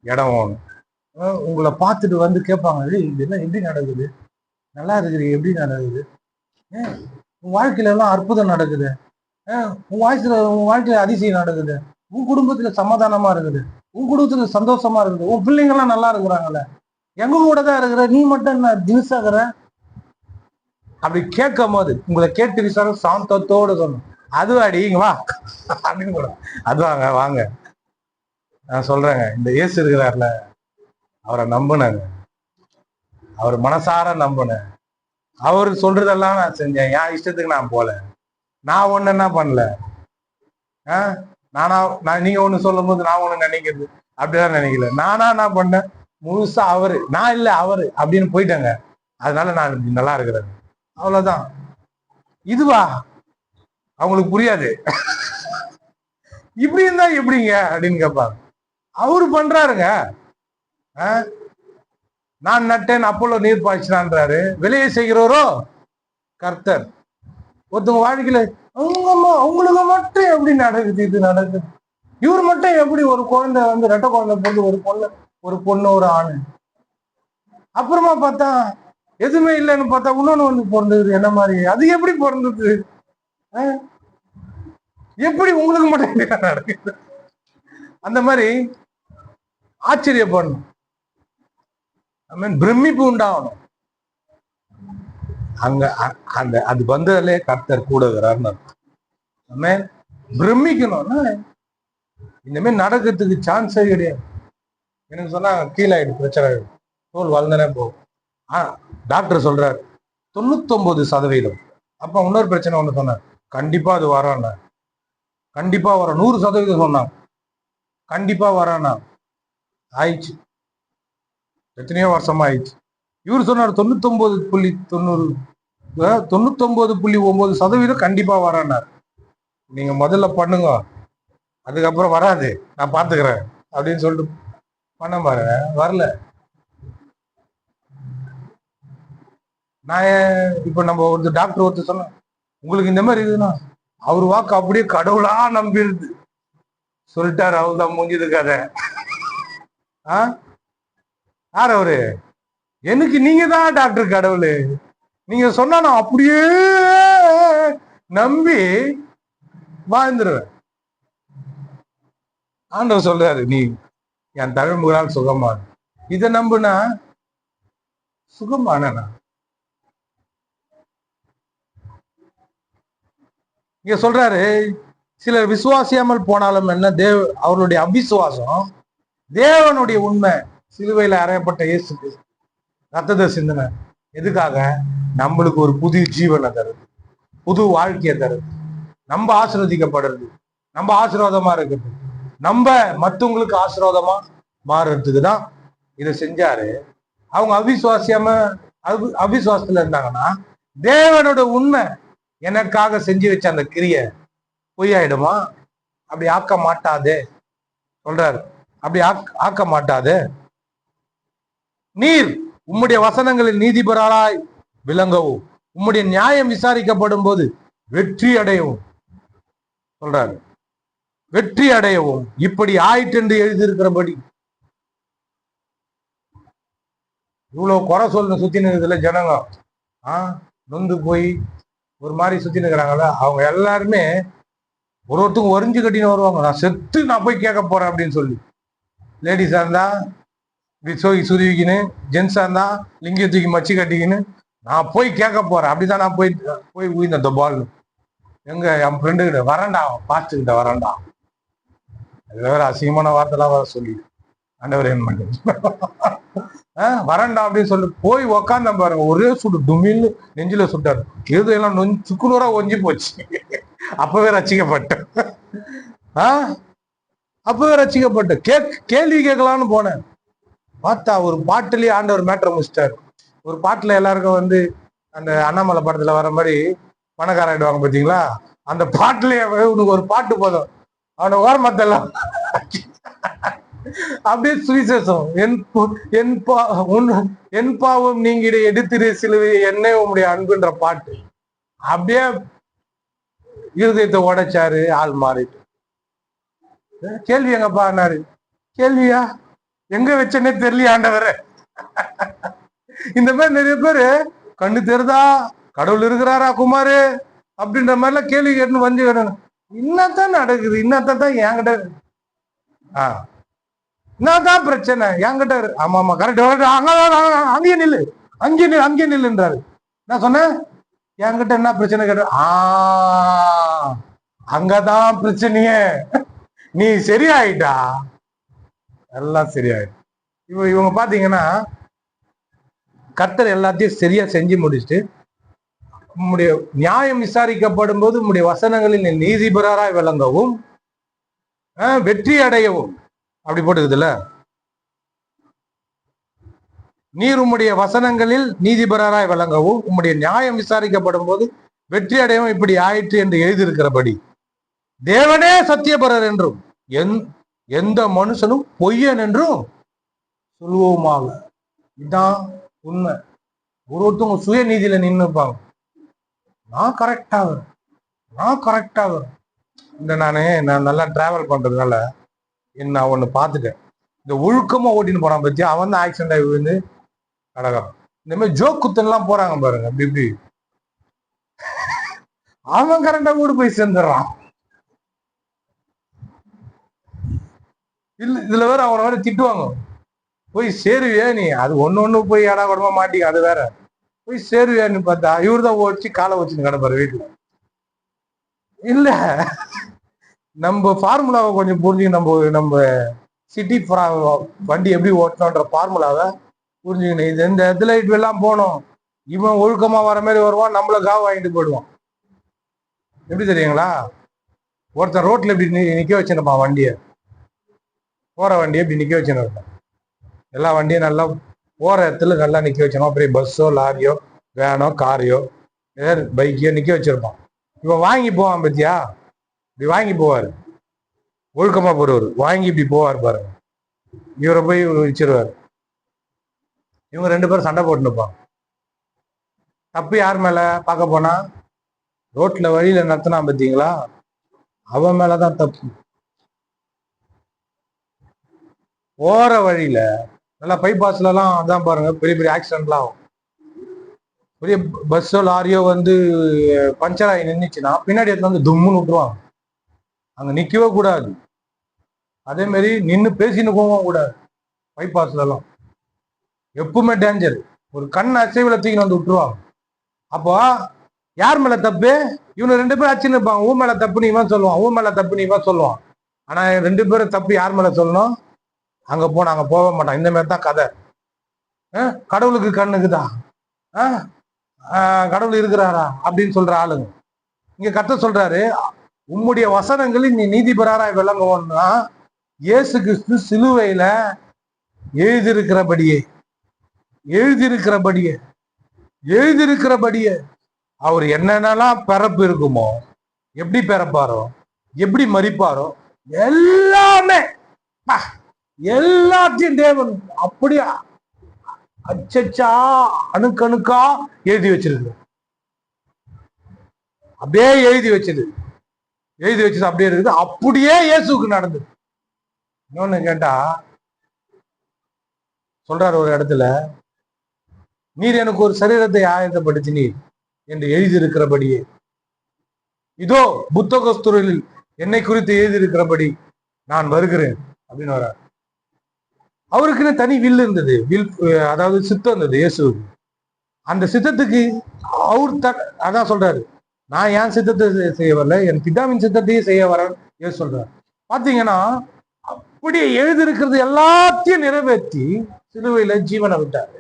இடம் உங்களை பார்த்துட்டு வந்து கேட்பாங்க, இதெல்லாம் எப்படி நடக்குது, நல்லா இருக்குது, எப்படி நடக்குது, உன் வாழ்க்கையில எல்லாம் அற்புதம் நடக்குது, உன் வாழ்க்கையில அதிசயம் நடக்குது, உன் குடும்பத்துல சமாதானமா இருக்குது, உன் குடும்பத்துல சந்தோஷமா இருக்குது, உன் பிள்ளைங்க எல்லாம் நல்லா இருக்கிறாங்கல்ல, எங்க கூட தான் இருக்கிற, நீ மட்டும் என்ன தினசாகிற. அப்படி கேட்கும் போது உங்களை கேட்டு விசாரம் சாந்தத்தோடு சொல்லணும், அது அடிங்க வா அப்படின்னு கூட, அது வாங்க வாங்க நான் சொல்றேங்க, இந்த இயேசு இருக்கிறார்ல அவரை நம்பினாங்க, அவர் மனசார நம்பினேன், அவர் சொல்றதெல்லாம் நான் செஞ்சேன், என் இஷ்டத்துக்கு நான் போல, நான் ஒண்ணு என்ன பண்ணல, நீங்க ஒண்ணு சொல்லும் போது நான் ஒண்ணு நினைக்கிறது அப்படிதான் நினைக்கல, நானா என்ன பண்ணேன், முழுசா அவரு, நான் இல்ல அவரு அப்படின்னு போயிட்டேங்க. அதனால நான் நல்லா இருக்கிறேன், அவ்வளவுதான். இதுவா அவங்களுக்கு புரியாது. இப்படி இருந்தா எப்படிங்க அப்படின்னு கேட்பாங்க. அவரு பண்றாருங்க, நான் நட்டேன் அப்போலோ நீர் பாய்ச்சினான்றாரு, விலையை செய்கிறவரோ கர்த்தர். ஒருத்தவங்க வாழ்க்கையில அவங்களுக்கு மட்டும் எப்படி நடக்குது, இது நடக்குது, இவர் மட்டும் எப்படி ஒரு குழந்தை வந்து ரெட்டை குழந்தை பிறந்து ஒரு பொண்ணு ஒரு ஆணு, அப்புறமா பார்த்தா எதுவுமே இல்லைன்னு பார்த்தா இன்னொன்னு வந்து பிறந்தது என்ன மாதிரி, அது எப்படி பிறந்தது, எப்படி உங்களுக்கு மட்டும் நடக்குது, அந்த மாதிரி ஆச்சரியப்படணும், பிரமிப்பு உண்டாகணும். அங்க அந்த அது வந்ததுலே கர்த்தர் கூட இருக்கிறாருன்னு பிரமிக்கணும். இந்த மாதிரி நடக்கிறதுக்கு சான்ஸே கிடையாது. எனக்கு சொன்னா கீழாயிடும், பிரச்சனை ஆயிடும், தோல் வளர்ந்தனே போகும். டாக்டர் சொல்றாரு 99%. அப்ப இன்னொரு பிரச்சனை ஒண்ணு சொன்னார், கண்டிப்பா அது வரானா, கண்டிப்பா வர 100% சொன்னாங்க, கண்டிப்பா வரானா, ஆயிடுச்சு, எத்தனையோ வருஷமா ஆயிடுச்சு. இவர் சொன்னார் 99.9% கண்டிப்பா வரானார். நீங்க முதல்ல பண்ணுங்க, அதுக்கப்புறம் வராது, நான் பாத்துக்கிறேன் அப்படின்னு சொல்லிட்டு பண்ண பாருங்க, வரல. நான் இப்ப நம்ம ஒரு டாக்டர் ஒருத்தர் சொன்ன, உங்களுக்கு இந்த மாதிரி இருக்குதுன்னா அவர் வாக்கு அப்படியே கடவுளா நம்பிடுது சொல்லிட்டாரு, அவர் தான் முடிஞ்சது கதை. யார் அவரு, எனக்கு நீங்க தான் டாக்டர் கடவுள், நீங்க சொன்னா நான் அப்படியே நம்பி வாழ்ந்துருவேன். ஆண்டவர் சொல்றாரு, நீ என் தமிழ்முகனால் சுகமான, இதை நம்புனா சுகமான. இங்க சொல்றாரு, சிலர் விசுவாசியாமல் போனாலும் என்ன, அவருடைய அவிசுவாசம் தேவனுடைய உண்மை, சிலுவையில அறையப்பட்ட இயேசுக்கு ரத்தத்தை சிந்தனை எதுக்காக, நம்மளுக்கு ஒரு புது ஜீவனை தருது, புது வாழ்க்கையை தருது, நம்ம ஆசீர்வதிக்கப்படுறது, நம்ம ஆசீர்வாதமா இருக்குது, நம்ம மற்றவங்களுக்கு ஆசீர்வாதமா மாறுறதுக்கு தான் இதை செஞ்சாரு. அவங்க அவிசுவாசத்துல இருந்தாங்கன்னா தேவனோட உண்மை எனக்காக செஞ்சு வச்ச அந்த கிரிய பொய்யாயிடுமா, அப்படி ஆக்க மாட்டாதே சொல்றாரு, அப்படி ஆக்க மாட்டாதே. நீர் உம்முடைய வசனங்களில் நீதிபராய் விளங்கவும், உம்முடைய நியாயம் விசாரிக்கப்படும் போது வெற்றி அடையவும் சொல்றாரு, வெற்றி அடையவும் இப்படி ஆயிட்டு என்று எழுதியிருக்கிறபடி. இவ்வளவு குறை சொல்லு சுத்தி நிற்கிறதுல ஜனங்க நொந்து போய் ஒரு மாதிரி சுத்தி நிற்கிறாங்கல்ல, அவங்க எல்லாருமே ஒருத்தவங்க ஒரிஞ்சு கட்டின்னு வருவாங்க, நான் செத்து நான் போய் கேட்க போறேன் அப்படின்னு சொல்லி. லேடிஸா இருந்தா சுருவிக்கின்னு, ஜென்ஸா இருந்தா லிங்கிய தூக்கி மச்சு கட்டிக்கின்னு நான் போய் கேட்க போறேன், அப்படிதான் நான் போய் உயிர்ந்த பால் எங்க என் ஃப்ரெண்டு கிட்ட வரண்டா, பாஸ்ட் வரண்டா, அதுல வேற அசிங்கமான வார்த்தைலாம் வர சொல்லி ஆண்டவர் என்ன பண்ண வரண்டா அப்படின்னு சொல்லி போய் உக்காந்த பாருங்க, ஒரே சுடு டுமின்னு நெஞ்சில சுட்டாரு, எல்லாம் சுக்குநூறா ஒஞ்சி போச்சு. அப்பவே ரசிக்கப்பட்டேன், அப்பவே ரசிக்கப்பட்டேன். கேள்வி கேட்கலான்னு போனேன், பார்த்தா ஒரு பாட்டுலயே ஆண்டவர் மேட்டரை முடிச்சிட்டாரு. ஒரு பாட்டுல எல்லாருக்கும் வந்து அந்த அண்ணாமலை படத்துல வர மாதிரி பணக்காரன் ஆயிடுவாங்க பாத்தீங்களா, அந்த பாட்டுலயே உனக்கு ஒரு பாட்டு போதும், அவனை ஓரமத்தெல்லாம் அப்படியே சுவிசேஷம். என் பாவம் நீங்கிட எடுத்திரு சிலுவை என்னை உங்களுடைய அன்புன்ற பாட்டு அப்படியே இருதயத்தை உடைச்சாரு. ஆள் மாறிட்டு கேள்வி எங்கப்பா என்னாரு, கேள்வியா எங்க வச்சனே தெரியல ஆண்டவர. இந்த மாதிரி நிறைய பேரு கண்ணு தெரிதா, கடவுள் இருக்கிறாரா குமாரு அப்படின்ற மாதிரிலாம் கேள்வி கேட்டு வந்து என்னத்தான் நடக்குது, என்னத்தான் என்கிட்ட என்னதான் பிரச்சனை என்கிட்ட. ஆமா ஆமா கரெக்ட், அங்கே நில்லு அங்கே நில்லுன்றாரு. நான் சொன்னேன் என்கிட்ட என்ன பிரச்சனை கேட்ட, அங்கதான் பிரச்சனையே, நீ சரியாயிட்டா எல்லாம் சரியாயிடும். இவங்க பாத்தீங்கன்னா கர்த்தர் எல்லாத்தையும் சரியா செஞ்சு முடிச்சுட்டு உம்முடைய நியாயம் விசாரிக்கப்படும் போது உம்முடைய வசனங்களில் நீதிபரராய் விளங்கவும் வெற்றி அடையவும் அப்படி போட்டுக்குதுல்ல, நீர் உம்முடைய வசனங்களில் நீதிபரராய் விளங்கவும் உம்முடைய நியாயம் விசாரிக்கப்படும் போது வெற்றி அடையவும் இப்படி ஆயிற்று என்று எழுதியிருக்கிறபடி தேவனே சத்தியபரர் என்றும் எந்த மனுஷனும் பொய்யன் என்றும் சொல்லுவோமாக. இதுதான் உண்மை. ஒருத்தவங்க சுய நீதியில நின்று இருப்பாங்க, நான் கரெக்டா வரும். இந்த நான் நல்லா டிராவல் பண்றதுனால நான் ஒண்ணு பார்த்துட்டேன். இந்த ஒழுக்கமா ஓட்டின்னு போறான் பத்தியா, அவன் தான் ஆக்சிடென்ட் ஆகி விழுந்து கடகம். இந்த மாதிரி ஜோக் குத்தன்லாம் போறாங்க பாருங்க, அப்படி இப்படி அவன் கரெக்டா கூட போய் சேர்ந்துடுறான். இதுல வேற அவனை வேற திட்டுவாங்க, போய் சேருவியா நீ, அது ஒண்ணு போய் ஏடா கூடமா மாட்டிக்க, அது வேற போய் சேருவியான்னு பார்த்தா இவர் தான் ஓடிச்சு காலை வச்சுன்னு கிடப்பாரு வீட்டுல. இல்ல நம்ம ஃபார்முலாவை கொஞ்சம் புரிஞ்சுக்க, நம்ம சிட்டி வண்டி எப்படி ஓட்டணும்ன்ற ஃபார்முலாவை புரிஞ்சுக்கணும். இது இந்த இடத்துல எல்லாம் போனோம், இவன் ஒழுக்கமா வர மாதிரி வருவான், நம்மள காவ வாங்கிட்டு போயிடுவான். எப்படி தெரியுங்களா, ஒருத்தன் ரோட்ல இப்படி நிக்க வச்சுருப்பான் வண்டியை, போற வண்டியை இப்படி நிக்க வச்சுன்னு, எல்லா வண்டியும் நல்லா போற இடத்துல நல்லா நிக்க வச்சிருப்பான். அப்படியே பஸ்ஸோ லாரியோ வேனோ காரையோ ஏதாவது பைக்கையோ நிக்க வச்சிருப்பான். இவன் வாங்கி போவான் பத்தியா, இப்படி வாங்கி போவாரு, ஒழுக்கமா போறவர் வாங்கி இப்படி போவார் பாருங்க, இவரை போய் வச்சிருவாரு. இவங்க ரெண்டு பேரும் சண்டை போட்டு நிற்பாங்க. தப்பு யார் மேல பார்க்க போனா, ரோட்ல வழியில நடத்தினா பார்த்தீங்களா, அவன் மேலதான் தப்பு. போற வழியில நல்லா பைபாஸ்ல எல்லாம் அதான் பாருங்க பெரிய பெரிய ஆக்சிடென்ட்லாம் ஆகும். பெரிய பஸ்ஸோ லாரியோ வந்து பஞ்சர் ஆகி நின்றுச்சுன்னா பின்னாடி இடத்துல வந்து தும்முன்னு விட்டுருவாங்க, அங்க நிக்கவே கூடாது. அதே மாதிரி நின்று பேசின்னு போகவும் கூடாது. பைபாஸ்ல எல்லாம் எப்பவுமே டேஞ்சர். ஒரு கண் அசைவுல தூக்கின்னு வந்து விட்டுருவாங்க. அப்போ யார் மேல தப்பு, இவனு ரெண்டு பேரும் அச்சுன்னு இருப்பாங்க. ஊ மேல தப்புன்னு இவன் சொல்லுவான், ஊ மேல தப்புன்னு இவன் சொல்லுவான். ஆனா ரெண்டு பேரும் தப்பு யார் மேல சொல்லணும், அங்க போன அங்க போக மாட்டான். இந்த மாதிரி தான் கதை. கடவுளுக்கு கண்ணுக்குதான், கடவுள் இருக்கிறாரா அப்படின்னு சொல்ற ஆளுங்க. இங்க கர்த்தர் சொல்றாரு, உம்முடைய வசனங்களில் நீ நீதிபரராய் விளங்குவோம்னா இயேசு கிறிஸ்து சிலுவையில எழுதியிருக்கிறபடியே அவர் என்னென்னலாம் பிறப்பு இருக்குமோ, எப்படி பிறப்பாரோ, எப்படி மரிப்பாரோ, எல்லாத்தையும் தேவன் அப்படியே அச்சச்சா அணுக்கணுக்கா எழுதி வச்சிருக்கு. அப்படியே எழுதி வச்சது அப்படியே இருக்குது. அப்படியே இயேசுக்கு நடந்தது. இன்னொன்னு கேட்டா சொல்றாரு ஒரு இடத்துல, நீர் எனக்கு ஒரு சரீரத்தை ஆயத்தப்படுத்தினீர் என்று எழுதியிருக்கிறபடியே இதோ புத்தகஸ்தூரில் என்னை குறித்து எழுதியிருக்கிறபடி நான் வருகிறேன் அப்படின்னு வர்றார். அவருக்குன்னு தனி வில் இருந்தது, அதாவது சித்தம் இருந்தது இயேசுக்கு. அந்த சித்தத்துக்கு அதான் சொல்றாரு, நான் என் சித்தத்தை செய்ய வரல, என் பிதாவின் சித்தத்தையும் செய்ய வரேன் இயேசு சொல்றாரு. பாத்தீங்கன்னா அப்படியே எழுதியிருக்கிறது எல்லாத்தையும் நிறைவேற்றி சிலுவையில ஜீவனை விட்டாரு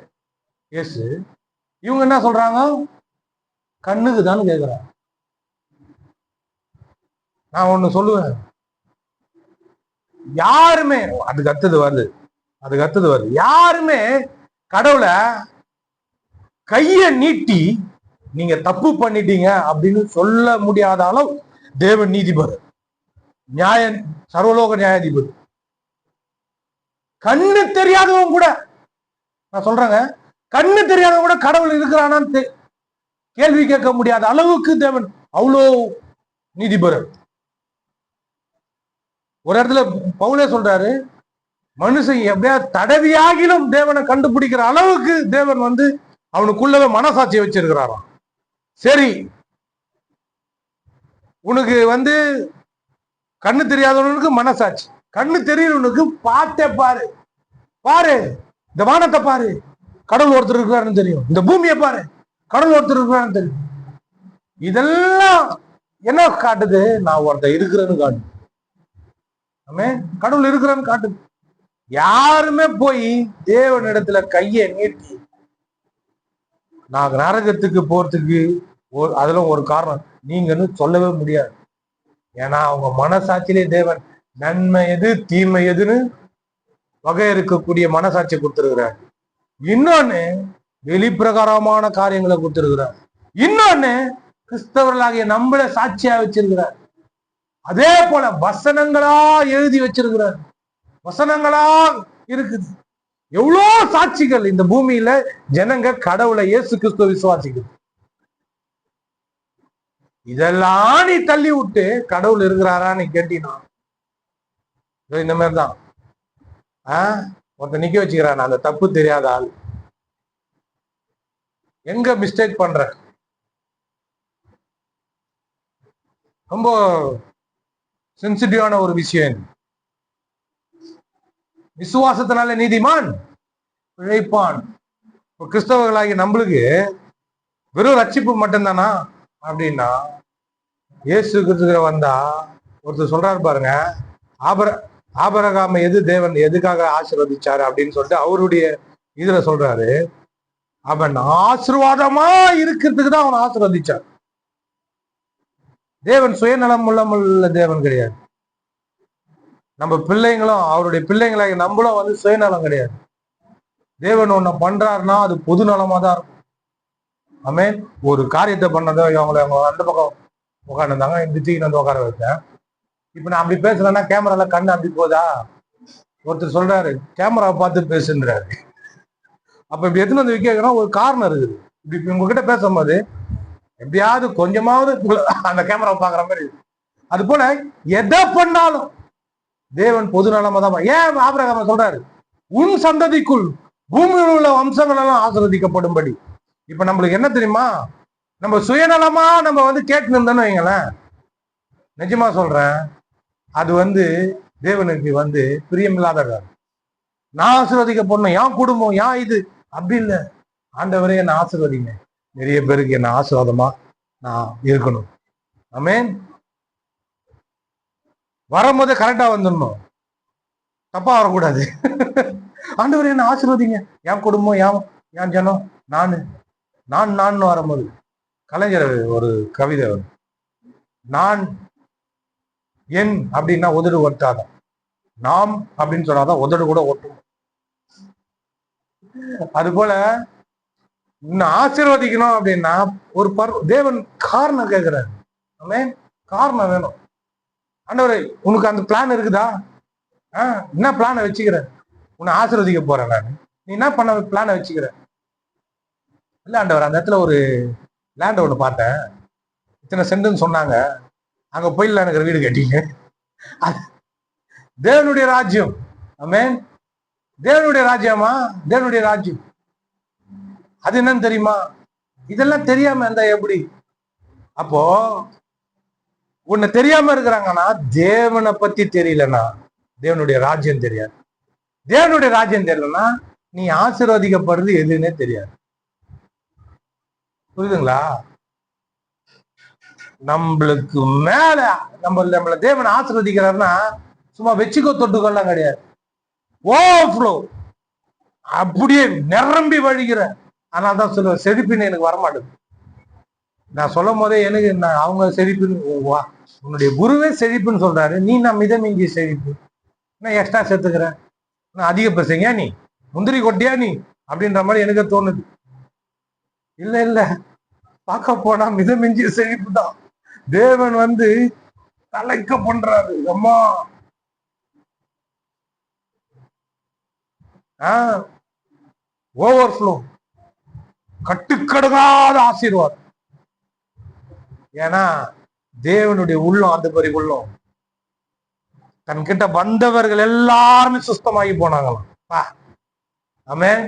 இயேசு. இவங்க என்ன சொல்றாங்க, கண்ணுக்கு தான் கேட்கிறாங்க. நான் ஒண்ணு சொல்லுவேன், யாருமே அதுக்கு அடுத்தது வருது, யாருமே கடவுளை கைய நீட்டி நீங்க தப்பு பண்ணிட்டீங்க அப்படின்னு சொல்ல முடியாத அளவு தேவன் நீதிபதி, நியாய, சர்வலோக நியாயாதிபதி. கண்ணு தெரியாதவங்க கூட, நான் சொல்றேங்க, கண்ணு தெரியாதவங்க கூட கடவுள் இருக்கிறானான்னு கேள்வி கேட்க முடியாத அளவுக்கு தேவன் அவ்வளோ நீதிபதி. ஒரு இடத்துல பவுலே சொல்றாரு, மனுஷன் எப்படியா தடவியாகிலும் தேவனை கண்டுபிடிக்கிற அளவுக்கு தேவன் அவனுக்குள்ளவே மனசாட்சியை வச்சிருக்கிறாராம். சரி, உனக்கு கண்ணு தெரியாதவனுக்கு மனசாட்சி, கண்ணு தெரியறவனுக்கு பார்த்தே பாரு, பாரு இந்த வானத்தை பாரு, கடவுள் ஒருத்தர் இருக்கிறாருன்னு தெரியும், இந்த பூமியை பாரு, கடவுள் ஒருத்தர் இருக்கிறாருன்னு தெரியும். இதெல்லாம் என்ன காட்டுது? நான் ஒருத்தர் இருக்கிறேன்னு காட்டுது. கடவுள் இருக்கிறான்னு காட்டுது. யாருமே போய் தேவனிடத்துல கையை நீட்டி நான் நரகத்துக்கு போறதுக்கு அதுல ஒரு காரணம் நீங்கன்னு சொல்லவே முடியாது. ஏன்னா அவங்க மனசாட்சியிலே தேவன் நன்மை எது தீமை எதுன்னு வகை இருக்கக்கூடிய மனசாட்சியை கொடுத்திருக்கிறார். இன்னொன்னு வெளிப்பிரகாரமான காரியங்களை கொடுத்திருக்கிறார். இன்னொன்னு கிறிஸ்தவர்களாகிய நம்மள சாட்சியா வச்சிருக்கிறார். அதே போல வசனங்களா எழுதி வச்சிருக்கிறார். வசனங்களா இருக்குது. எவ்வளோ சாட்சிகள் இந்த பூமியில ஜனங்க கடவுளை இயேசு கிறிஸ்துவ விசுவாசிக்குது. இதெல்லாம் நீ தள்ளி விட்டு கடவுள் இருக்கிறாரான்னு கேட்டீனா இந்த மாதிரிதான் ஒருத்த நிக்க வச்சுக்கிறான். அந்த தப்பு தெரியாத ஆள் எங்க மிஸ்டேக் பண்ற? ரொம்ப சென்சிட்டிவான ஒரு விஷயம். விசுவாசத்தினால நீதிமான் பிழைப்பான். கிறிஸ்தவர்களாகி நம்மளுக்கு வெறும் ரட்சிப்பு மட்டும்தானா அப்படின்னா, இயேசு கிறிஸ்து வந்தா ஒருத்தர் சொல்றாரு பாருங்க, ஆபிரகாமை தேவன் எதுக்காக ஆசீர்வதிச்சாரு அப்படின்னு சொல்லிட்டு அவருடைய இதுல சொல்றாரு, அவன் ஆசீர்வாதமா இருக்கிறதுக்கு தான் அவன் ஆசீர்வதிச்சார். தேவன் சுயநலம் உள்ள தேவன் கிடையாது. நம்ம பிள்ளைங்களும் அவருடைய பிள்ளைங்களாக நம்மளும் சுயநலம் கிடையாது. தேவன் ஒண்ணு பண்றாருன்னா அது பொது நலமா தான் இருக்கும். ஆமென். ஒரு காரியத்தை பண்ணதோ அவங்க அந்த பக்கம் உட்காந்துருந்தாங்க, இந்த தூக்கி உட்கார வச்சேன். இப்ப நான் அப்படி பேசுறேன்னா கேமரால கண்ணு அப்படி போதா? ஒருத்தர் சொல்றாரு கேமராவை பார்த்து பேசுன்றாரு. அப்ப இப்படி எத்தனை வைக்கிறோம், ஒரு காரணம் இருக்குது. இப்படி உங்ககிட்ட பேசும்போது எப்படியாவது கொஞ்சமாவது அந்த கேமராவை பாக்குற மாதிரி. அது போல எதை பண்ணாலும் தேவன் பொது நலமா தான். ஏன் ஆபிரகாம் சொல்றாரு, உன் சந்ததிக்குள் பூமியில் உள்ள வம்சங்கள் எல்லாம் ஆசீர்வதிக்கப்படும்படி. இப்ப நம்மளுக்கு என்ன தெரியுமா, நம்ம சுயநலமா நம்ம கேட்டு இருந்தோன்னு வைங்களேன், நிஜமா சொல்றேன், அது தேவனுக்கு பிரியமில்லாத காரணம். நான் ஆசீர்வதிக்கப்படணும், என் குடும்பம், ஏன் இது அப்படி இல்லை. ஆண்டவரே என்ன ஆசீர்வதிங்க, நிறைய பேருக்கு என்ன ஆசீர்வாதமா நான் இருக்கணும். ஆமென். வரும்போது கரெக்டா வந்துடணும், தப்பா வரக்கூடாது. ஆண்டவரே என்ன ஆசீர்வதிங்க, என் குடும்பம், என் ஜனம், நான் வரும்போது. கலைஞர் ஒரு கவிதை, நான் என் அப்படின்னா உதடு ஒட்டாதான், நாம் அப்படின்னு சொன்னாதான் உதடு கூட ஒட்டும். அது போல இன்னும் ஆசீர்வதிக்கணும் அப்படின்னா ஒரு தேவன் காரணம் கேட்கிறாரு. ஆமென். காரணம் வேணும். ஆண்டவரே உனக்கு அந்த பிளான் இருக்குதா? என்ன பிளானை வச்சுக்கிற? உன்னை ஆசீர்வதிக்க போறேன் நான், நீ என்ன பண்ண பிளானை வச்சுக்கிற? இல்ல ஆண்டவர், அந்த இடத்துல ஒரு லேண்ட் ஒன்று பார்த்தேன், இத்தனை சென்ட்னு சொன்னாங்க, அங்க போயிடலாம், எனக்கு வீடு கட்டிங்க. தேவனுடைய ராஜ்யம். ஆமென். தேவனுடைய ராஜ்யமா? தேவனுடைய ராஜ்யம் அது என்னன்னு தெரியுமா? இதெல்லாம் தெரியாம இருந்தா எப்படி? அப்போ உன்னை தெரியாம இருக்கிறாங்கன்னா தேவனை பத்தி தெரியலன்னா தேவனுடைய ராஜ்யம் தெரியாது. தேவனுடைய ராஜ்யம் தெரியலன்னா நீ ஆசீர்வதிக்கப்படுறது எதுன்னே தெரியாது. புரியுதுங்களா? நம்மளுக்கு மேல நம்மள தேவன் ஆசீர்வதிக்கிறாருன்னா சும்மா வச்சுக்கோ தொட்டுக்கொள்ளலாம் கிடையாது. ஓவர்ஃப்ளோ, அப்படியே நிரம்பி வழிகிற. ஆனால் தான் சொல்லுவேன், செழிப்புன்னு எனக்கு வரமாட்டேது. நான் சொல்லும் போதே எனக்கு அவங்க செழிப்புன்னு, உன்னுடைய குருவே செழிப்புன்னு சொல்றாரு, நீ நான் மிதமிஞ்சி செழிப்பு, நான் எக்ஸ்ட்ரா சேர்த்துக்கிறேன், நான் அதிக பேசுங்க, நீ முந்திரி கொட்டியா நீ அப்படின்ற மாதிரி எனக்கு தோணுது. இல்ல இல்ல, பார்க்க போனா மிதமிஞ்சிய செழிப்பு தான். தேவன் வந்து தலைக்க பண்றாரு. அம்மா ஓவர்ஃப்ளோ, கட்டுக்கடங்காத ஆசீர்வாதம். ஏன்னா தேவனுடைய உள்ளம் அந்த மாதிரி உள்ளம். தன் கிட்ட வந்தவர்கள் எல்லாருமே சுத்தமாகி போனாங்களாம். ஆமென்.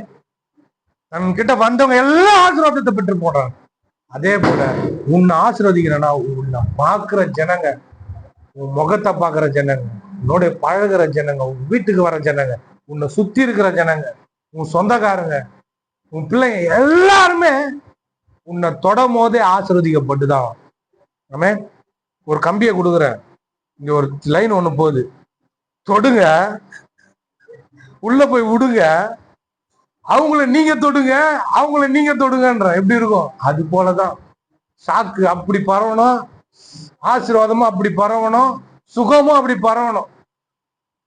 தன் கிட்ட வந்தவங்க எல்லாம் ஆசீர்வாதத்தை பெற்று போடுறாங்க. அதே போல உன்னை ஆசீர்வதிக்கிறனா, உன்னை பாக்குற ஜனங்க, உன் முகத்தை பாக்குற ஜனங்க, உன்னோட பழகுற ஜனங்க, உன் வீட்டுக்கு வர ஜனங்க, உன்னை சுத்தி இருக்கிற ஜனங்க, உன் சொந்தக்காரங்க, உன் பிள்ளைங்க எல்லாருமே உன்னை தொடும் போதே ஆசீர்வதிக்கப்பட்டுதான். ஆமென். ஒரு கம்பியை கொடுக்குறேன், இங்க ஒரு லைன் ஒண்ணு போகுது, தொடுங்க, உள்ள போய் விடுங்க, அவங்கள நீங்க தொடுங்க, அவங்கள நீங்க தொடுங்கன்ற எப்படி இருக்கும்? அது போலதான் சாக்கு அப்படி பரவணும், ஆசீர்வாதமும் அப்படி பரவணும், சுகமும் அப்படி பரவணும்.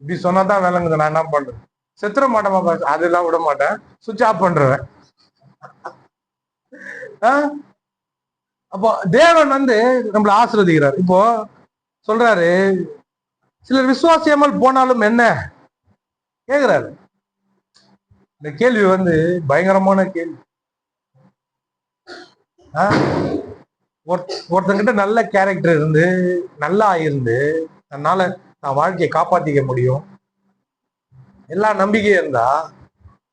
இப்படி சொன்னாதான் விளங்குது. நான் என்ன பண்றேன்? செத்துற மாட்டேமா, அதெல்லாம் விட மாட்டேன், சுவிட்ச் ஆஃப் பண்றேன். அப்போ தேவன் வந்து நம்மளை ஆசீர்வதிக்கிறார். இப்போ சொல்றாரு, சிலர் விசுவாசியாமல் போனாலும் என்ன கேக்குறாரு. இந்த கேள்வி வந்து பயங்கரமான கேள்வி. ஒருத்தங்கிட்ட நல்ல கேரக்டர் இருந்து, நல்லா இருந்து, அதனால நான் வாழ்க்கையை காப்பாத்திக்க முடியும், எல்லா நம்பிக்கையும் இருந்தா,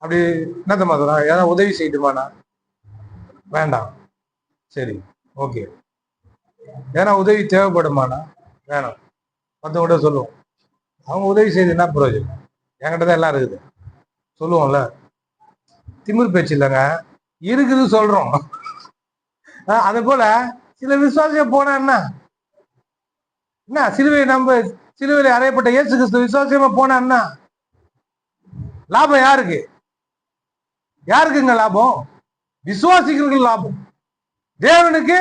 அப்படி என்னத்த மாதிரி ஏதாவது உதவி செய்யட்டுமாண்ணா? வேண்டாம். சரி, ஓகே. ஏன்னா உதவி தேவைப்படுமாண்ணா? வேணாம். மற்றவங்கிட்ட சொல்லுவோம், அவங்க உதவி செய்து என்ன பிரயோஜனம்? என்கிட்ட தான் எல்லாம் இருக்குது சொல்லுவோம்ல. திமிர் பேச்சு இல்லைங்க, இருக்குது சொல்றோம். அது போல சில விசுவாசியம் போனா என்ன சிலுவையில் அறையப்பட்ட இயேசு கிறிஸ்து விசுவாசியமா போனா என்ன லாபம்? யாருக்குங்க லாபம்? விசுவாசிக்கிறவர்கள் லாபம். தேவனுக்கு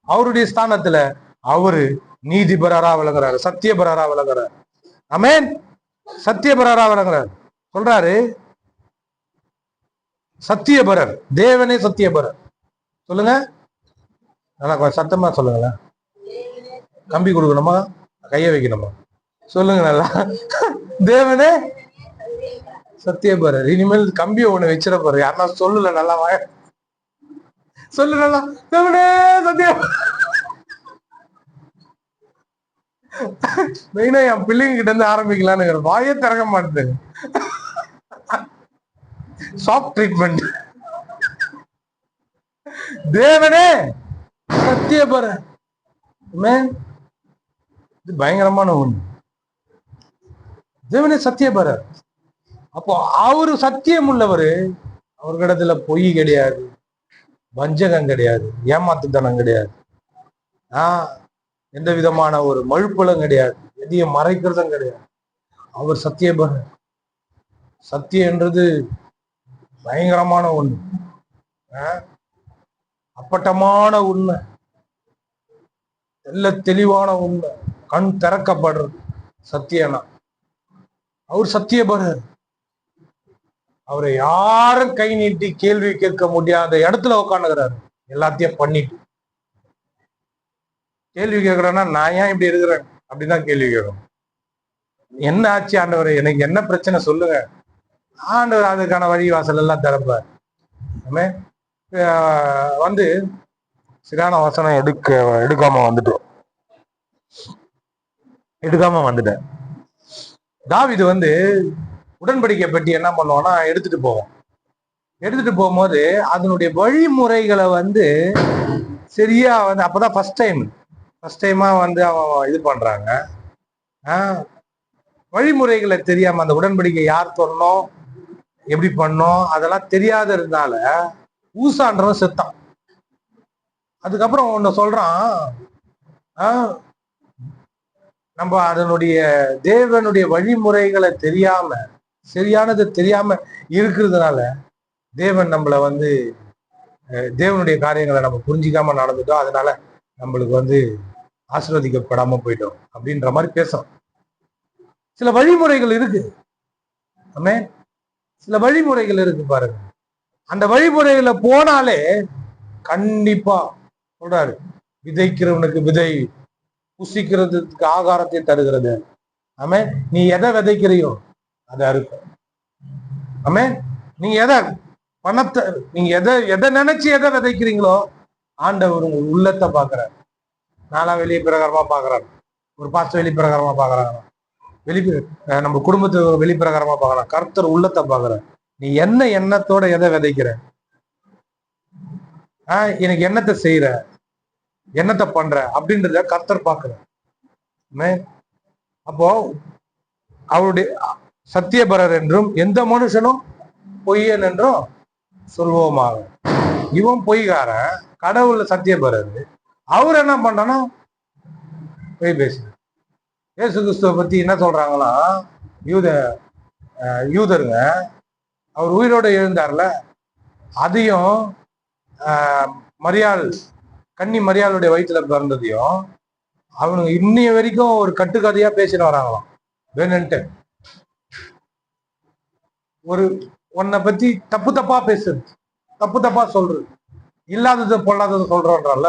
அவருடைய ஸ்தானத்துல அவரு நீதிபரரா விளங்குறாரு, சத்தியபரரா விளங்குறாரு. ஆமென். சத்தியபரரா விளங்குறாரு. சொல்றாரு சத்தியபரர், தேவனே சத்தியபரர். சொல்லுங்க, நல்லா கொஞ்சம் சத்தமா சொல்லுங்களேன். கம்பி கொடுக்கணுமா, கைய வைக்கணுமா? சொல்லுங்க நல்லா. தேவனே சத்தியபரர். இனிமேல் கம்பியை ஒண்ணு வச்சிட போற. யாருன்னா சொல்லல, நல்லா சொல்லு நல்லா. தேவனே சத்தியபரர். மெயினா என் பிள்ளைங்க கிட்ட இருந்து ஆரம்பிக்கலான்னு வாயே திறக்க மாட்டேன். Soft treatment. தேவனே சத்தியபரர். இது பயங்கரமான ஒண்ணு. தேவனே சத்தியபரர். அப்போ அவரு சத்தியம் உள்ளவரு. அவர்களிடத்துல பொய் கிடையாது, வஞ்சகம் கிடையாது, ஏமாத்துத்தனம் கிடையாது, எந்த விதமான ஒரு மழுப்பலும் கிடையாது, எதையும் மறைக்கிறதும் கிடையாது. அவர் சத்தியபரர். சத்தியம் என்றது பயங்கரமான ஒண்ணு, அப்பட்டமான உண்மை, தெளிவான உண்மை, கண் திறக்கப்படுறது சத்தியனா. அவர் சத்தியபரர். அவரை யாரும் கை நீட்டி கேள்வி கேட்க முடியாத இடத்துல உட்காந்துக்கிறாரு. எல்லாத்தையும் பண்ணிட்டு கேள்வி கேட்கிறேன்னா, நான் ஏன் இப்படி இருக்கிறேன் அப்படிதான் கேள்வி கேட்கணும். என்ன ஆச்சு ஆண்டவரை, எனக்கு என்ன பிரச்சனை சொல்லுங்க. ஆண்டவர் அதுக்கான வழி வாசல் எல்லாம் திறப்பார். வந்து சரியான வசனம் எடுக்காம வந்துட்டேன். தாவீது வந்து உடன்படிக்கை பெட்டி என்ன பண்ணுவான்னா எடுத்துட்டு போகும்போது அதனுடைய வழிமுறைகளை வந்து சரியா வந்து அப்பதான் ஃபர்ஸ்ட் டைமா வந்து அவன் இது பண்றாங்க. வழிமுறைகளை தெரியாம அந்த உடன்படிக்கை யார் சொன்னோம், எப்படி பண்ணோம், அதெல்லாம் தெரியாத இருந்தால ஊசான்றவன் செத்தான். அதுக்கப்புறம் ஒன்னு சொல்றான், நம்ம அதனுடைய தேவனுடைய வழிமுறைகளை தெரியாம, சரியானது தெரியாம இருக்கிறதுனால தேவன் நம்மளை வந்து தேவனுடைய காரியங்களை நம்ம புரிஞ்சிக்காம நடந்துட்டோம், அதனால நம்மளுக்கு வந்து ஆசீர்வதிக்கப்படாம போயிட்டோம் அப்படின்ற மாதிரி பேசுறோம். சில வழிமுறைகள் இருக்கு. சில வழிமுறைகள் இருக்கு பாருங்க. அந்த வழிமுறைகளை போனாலே கண்டிப்பா சொல்றாரு, விதைக்கிறவனுக்கு விதை, புசிக்கிறதுக்கு ஆகாரத்தை தருகிறது. ஆமே, நீ எதை விதைக்கிறியோ அதை அறுக்கும். ஆமே, நீங்க எதை பணத்தை, நீங்க எதை நினைச்சு எதை விதைக்கிறீங்களோ ஆண்டவர் உங்க உள்ளத்தை பாக்குறாரு. நானா வெளியே பிரகாரமா பாக்குறாரு, ஒரு பாஸ்டர் வெளி பிரகாரமா பாக்குறாங்க, நம்ம குடும்பத்தை வெளிப்பிரகாரமா பாக்குறான். கர்த்தர் உள்ளத்தை பாக்குறாரு. நீ என்ன எண்ணத்தோட எதை விதைக்கிற, எனக்கு எண்ணத்தை செய்யற, என்னத்தை பண்ற அப்படின்றத கர்த்தர் பாக்குற. அப்போ அவருடைய சத்தியபரர் என்றும் எந்த மனுஷனும் பொய்யன் என்றும் சொல்வோமாக. இவன் பொய்காரன், கடவுள் சத்தியபரர். அவர் என்ன பண்றனா பொய் பேசுற. இயேசு கிறிஸ்துவ பத்தி என்ன சொல்றாங்களா, யூதருங்க அவர் உயிரோட எழுந்தார்ல, அதையும் மரியாள், கன்னி மரியாளுடைய வயிற்றுல பிறந்ததையும் அவனுங்க இன்னைய வரைக்கும் ஒரு கட்டுக்கதையா பேசிட்டு வராங்களாம். வேணுன்ட்டு ஒரு உன்னை பத்தி தப்பு தப்பா பேசுறது, தப்பு தப்பா சொல்றது, இல்லாதது பொல்லாதது சொல்றோன்றால.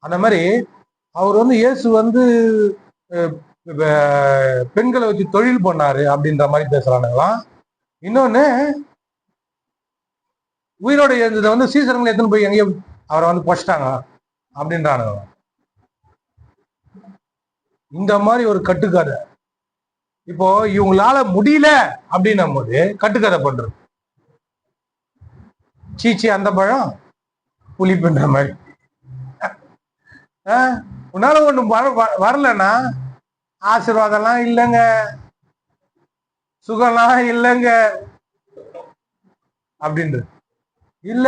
அந்த மாதிரி அவர் இயேசு பெண்களை வச்சு தொழில் பண்ணாரு அப்படின்ற மாதிரி பேசுறானுங்களாம். இன்னொன்னு, உயிரோட எழுந்ததை சீசர்கள் எத்தனை போய் எங்கேயும் அவரை பொச்சிட்டாங்க அப்படின்றானுங்க. இந்த மாதிரி ஒரு கட்டுக்கதை. இப்போ இவங்களால முடியல அப்படின்னும் போது கட்டுக்கதை பண்றது. சீச்சி அந்த பழம் புளிப்புன்ற மாதிரி. உன்னால ஒண்ணு வரலன்னா ஆசீர்வாதம்லாம் இல்லைங்க, சுகம்லாம் இல்லைங்க அப்படின்றது இல்ல.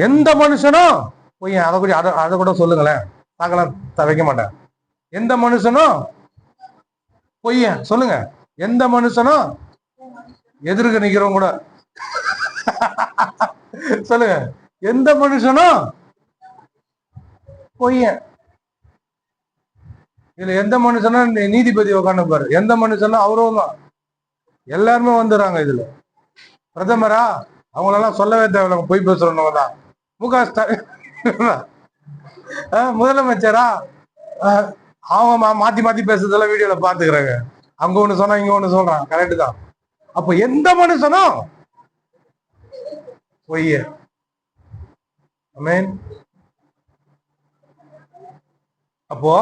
எந்த மனுஷனும் போய் அதை கூட சொல்லுங்களேன், பார்க்கலாம், வைக்க மாட்டேன். எந்த மனுஷனும் பொய்ய சொல்லுங்க. எந்த மனுஷனும் எதிர்க்க நிக்கிறவங்க கூட சொல்லுங்க. எந்த மனுஷனும் பொய்ய. இதுல எந்த மனுஷனும் நீதிபதி உட்காந்து பாரு, எந்த மனுஷனும் அவரும் தான். எல்லாருமே வந்துடுறாங்க இதுல. பிரதமரா அவங்களெல்லாம் சொல்லவே தேவையில்ல, பொய் பேசுறவங்க தான். முக ஸ்டாலின் முதலமைச்சரா அவங்க மாத்தி மாத்தி பேசுறதெல்லாம் வீடியோல பாத்துக்கிறாங்க. அங்க ஒண்ணு சொன்னா இங்க ஒண்ணு சொல்றான், கரெக்ட் தான். அப்ப எந்த மனுஷனும் பொய்ய. ஆமென். அப்போ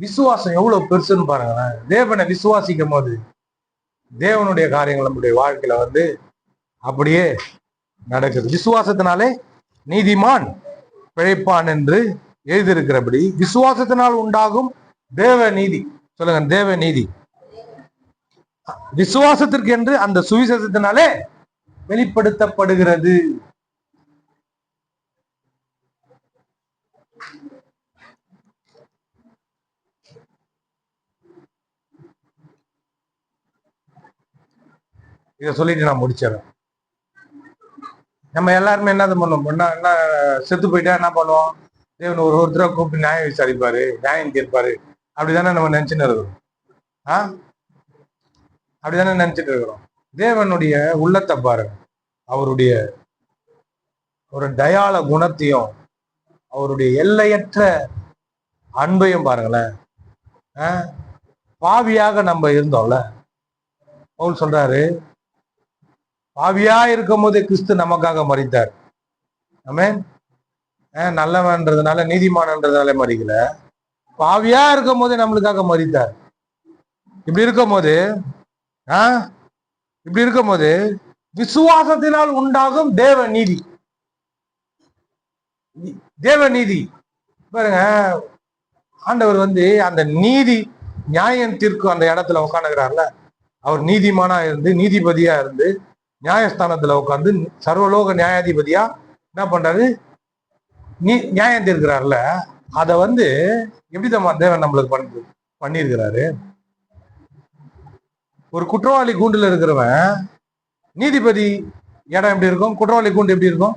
விசுவாசம் எவ்வளவு பெருசுன்னு பாருங்களேன். தேவனை விசுவாசிக்கும் போது தேவனுடைய காரியங்கள் நம்முடைய வாழ்க்கையில அப்படியே நடக்குது. விசுவாசத்தினாலே நீதிமான் பிழைப்பான் என்று எழுதியிருக்கிறபடி விசுவாசத்தினால் உண்டாகும் தேவ நீதி. சொல்லுங்க, தேவ நீதி விசுவாசத்திற்கு என்று அந்த சுவிசேஷத்தினாலே வெளிப்படுத்தப்படுகிறது. இதை சொல்லிட்டு நான் முடிச்சிடறேன். நம்ம எல்லாருமே என்னது பண்ணுவோம், என்ன செத்து போயிட்டா என்ன பண்ணுவோம், தேவன் ஒருத்தரை கூப்பிட்டு நியாயம் விசாரிப்பாரு, நியாயம் தீர்ப்பாரு, அப்படிதானே நம்ம நினைச்சுன்னு இருக்கிறோம். அப்படிதானே நினைச்சிட்டு இருக்கிறோம். தேவனுடைய உள்ளத்தை பாருங்க, அவருடைய ஒரு தயாள குணத்தையும் அவருடைய எல்லையற்ற அன்பையும் பாருங்களேன். பாவியாக நம்ம இருந்தோம்ல, பவுல் சொல்றாரு, பாவியா இருக்கும் போதே கிறிஸ்து நமக்காக மரித்தார். ஆமென். நல்லவன்றதுனால நீதிமானன்றதுனால மறிக்கல, பாவியா இருக்கும் போதே நம்மளுக்காக மரித்தார். இப்படி இருக்கும் போது விசுவாசத்தினால் உண்டாகும் தேவ நீதி. தேவ நீதி பாருங்க, ஆண்டவர் அந்த நீதி நியாயம் தீர்க்கும் அந்த இடத்துல உட்காந்துக்கிறார்ல, அவர் நீதிமானா இருந்து நீதிபதியா இருந்து நியாயஸ்தானத்துல உட்காந்து சர்வலோக நியாயாதிபதியா என்ன பண்றாரு, நியாயம் தீர்க்கிறார்ல. அத எப்படிதான் தேவன் நம்மளுக்கு பண்ணியிருக்கிறாரு. ஒரு குற்றவாளி கூண்டுல இருக்கிறவன் நீதிபதி இடம் எப்படி இருக்கும், குற்றவாளி கூண்டு எப்படி இருக்கும்,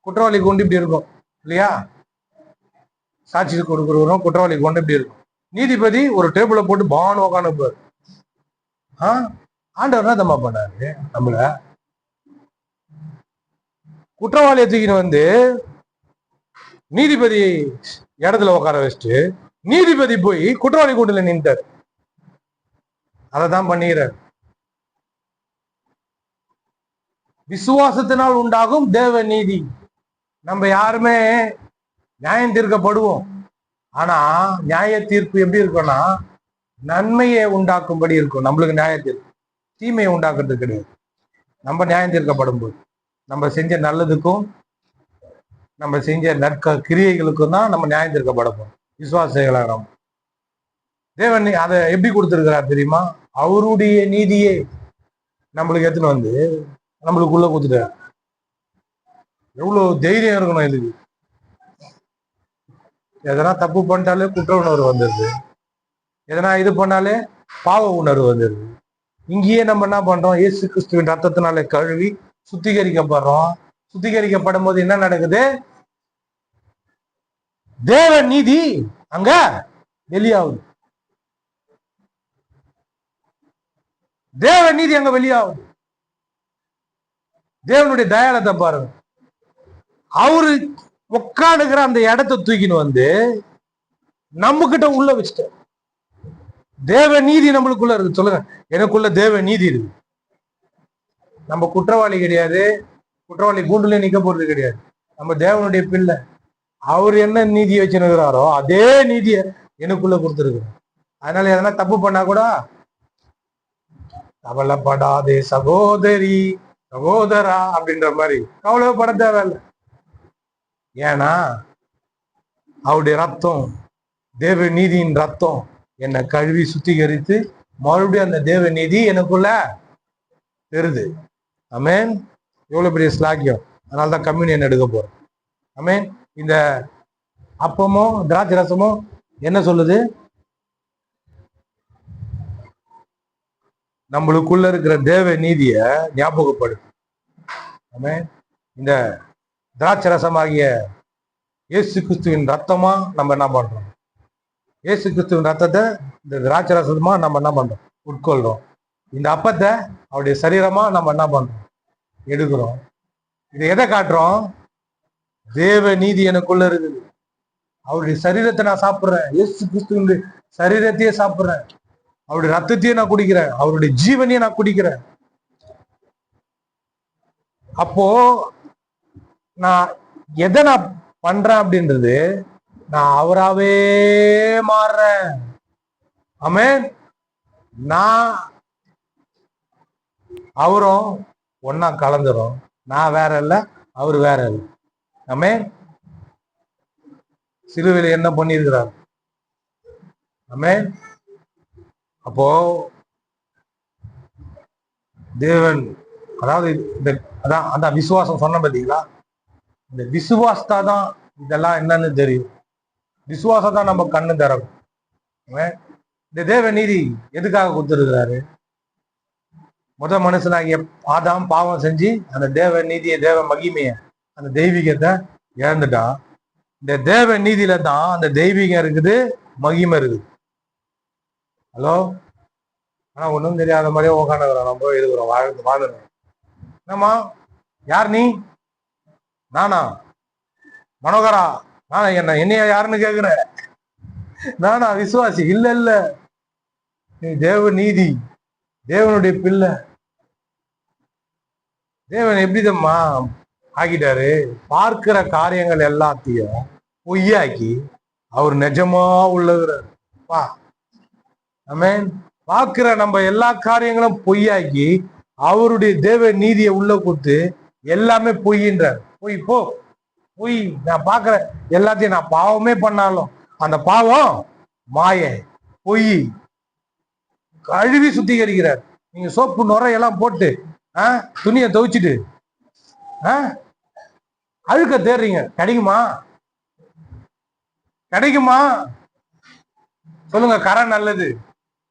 குற்றவாளி கூண்டு இப்படி இருக்கும் இல்லையா? சாட்சி கொடுக்கிறவரும் குற்றவாளி கூண்டு எப்படி இருக்கும். நீதிபதி ஒரு டேபிள போட்டு பானு உட்காந்து. ஆண்டவர் என்ன தம்மா பண்ணாரு, நம்மள குற்றவாளியை தூக்கின்னு நீதிபதி இடத்துல உட்கார வச்சுட்டு நீதிபதி போய் குற்றவாளி கூண்டுல நின்றார். அதை தான் பண்ணுகிறார். விசுவாசத்தினால் உண்டாகும் தேவ நீதி. நம்ம யாருமே நியாயம் தீர்க்கப்படுவோம். ஆனா நியாய தீர்ப்பு எப்படி இருக்கும்னா நன்மையை உண்டாக்கும்படி இருக்கும். நம்மளுக்கு நியாய தீர்ப்பு தீமையை உண்டாக்குறது கிடையாது. நம்ம நியாயம் தீர்க்கப்படும் போது நம்ம செஞ்ச நல்லதுக்கும் நம்ம செஞ்ச கிரியைகளுக்கும் தான் நம்ம நியாயம் தீர்க்கப்படப்போம். விசுவாசிகளாக நம்ம தேவன் அதை எப்படி கொடுத்துருக்கிறார் தெரியுமா? அவருடைய நீதியை நம்மளுக்கு எடுத்துன்னு வந்து நம்மளுக்குள்ள கொடுத்துட்டார். எவ்வளவு தைரியம் இருக்கணும் இதுக்கு. எதனா தப்பு பண்ணிட்டாலே குற்ற உணர்வு வந்துடுது, எதனா இது பண்ணாலே பாவ உணர்வு வந்துடுது. இங்கேயே நம்ம என்ன பண்றோம்? இயேசு கிறிஸ்துவின் ரத்தத்தினாலே கழுவி சுத்திகரிக்கப்படுறோம். சுத்திகரிக்கப்படும் போது என்ன நடக்குது? தேவ நீதி அங்க வெளியாகுது. தேவ நீதி அங்க வெளியாகுது. தேவனுடைய தயாளத்தை பாருங்க. அவரு உட்காந்துக்கிற அந்த இடத்தை தூக்கின்னு வந்து நம்ம கிட்ட உள்ள வச்சுட்ட. தேவ நீதி நம்மளுக்குள்ள இருக்கு. சொல்லுங்க, எனக்குள்ள தேவ நீதி இருக்கு. நம்ம குற்றவாளி கிடையாது, குற்றவாளி கூண்டுல நிக்க போறது கிடையாது. நம்ம தேவனுடைய பிள்ளை. அவர் என்ன நீதியை வச்சுருக்கிறாரோ அதே நீதியை எனக்குள்ள கொடுத்துருக்குறோம். அதனால எதனா தப்பு பண்ணா கூட கவலைப்படாதே சகோதரி சகோதரா அப்படின்ற மாதிரி கவலைப்பட தேவையில்லை. ஏன்னா அவருடைய ரத்தம், தேவ நீதியின் ரத்தம் என்னை கழுவி சுத்திகரித்து மறுபடியும் அந்த தேவ நீதி எனக்குள்ள பெறுது. ஆமென். எவ்வளவு பெரிய ஸ்லாக்கியம். அதனால்தான் கம்யூனியன் எடுக்க போறோம். ஆமென். இந்த அப்பமும் திராட்சை ரசமும் என்ன சொல்லுது? நம்மளுக்குள்ள இருக்கிற தேவ நீதிய ஞாபகப்படுது. ஆமென். இந்த திராட்சை ரசமாகிய இயேசு கிறிஸ்துவின் ரத்தமா நம்ம என்ன பண்றோம்? இயேசு கிறிஸ்துவின் ரத்தத்தை இந்த திராட்சை ரசமா நம்ம என்ன பண்றோம்? உட்கொள்றோம். இந்த அப்பத்தை அவருடைய சரீரமா நம்ம என்ன பண்றோம்? எடுக்கிறோம். இதை எதை காட்டுறோம்? தேவ நீதி எனக்குள்ள இருக்குது. அவருடைய சரீரத்தை நான் சாப்பிட்றேன். இயேசு கிறிஸ்துவின் சரீரத்தையே சாப்பிட்றேன். அவருடைய ரத்தத்தையே நான் குடிக்கிறேன். அவருடைய ஜீவனையே நான் குடிக்கிறேன். அப்போ நான் எதை நான் பண்றேன் அப்படின்றது, நான் அவராவே மாறுறேன். ஆமென். நான் அவரும் ஒன்னா கலந்துரும். நான் வேற இல்லை, அவர் வேற இல்லை. ஆமென். சிலுவையில் என்ன பண்ணியிருக்கிறார்? ஆமென். அப்போ தேவன், அதாவது அதான் அந்த விசுவாசம் சொன்ன பார்த்தீங்களா? இந்த விசுவாசத்தா தான் இதெல்லாம் என்னன்னு தெரியும். விசுவாசம் தான் நம்ம கண்ணு திறக்கும். இந்த தேவ நீதி எதுக்காக கொடுத்துருக்கிறாரு? மனுஷனாகிய ஆதாம் பாவம் செஞ்சு அந்த தேவ நீதியை, தேவ மகிமைய, அந்த தெய்வீகத்தை இழந்துட்டான். இந்த தேவ நீதியில தான் அந்த தெய்வீகம் இருக்குது, மகிமை இருக்குது. ஹலோ. ஆனா ஒன்றும் தெரியாத மாதிரியே உட்காந்துக்கிறோம். நம்ம இருக்கிறோம், வாழ்ந்துடும். என்னம்மா, யார் நீ? நானா மனோகரா? நானா? என்னைய யாருன்னு கேக்குற? நானா விசுவாசி? இல்ல இல்ல, நீ தேவ நீதி, தேவனுடைய பிள்ளை. தேவன் எப்படிதம்மா ஆக்கிட்டாரு? பார்க்கிற காரியங்கள் எல்லாத்தையும் பொய்யாக்கி அவர் நிஜமா உள்ளகிறார். வா. ஆமென். பார்க்கிற நம்ம எல்லா காரியங்களும் பொய்யாக்கி அவருடைய தேவ நீதியை உள்ள கொடுத்து எல்லாமே பொய்ன்றார். பொய் போ, பொய். நான் பார்க்கிற எல்லாத்தையும், நான் பாவமே பண்ணாலும் அந்த பாவம் மாய, பொய், கழுவி சுத்திகரிக்கிறார். நீங்க சோப்பு நுரையெல்லாம் போட்டு துணியை துவைச்சிட்டு அழுக்க தேடுறீங்க. கிடைக்குமா? கிடைக்குமா? சொல்லுங்க. கரை நல்லது,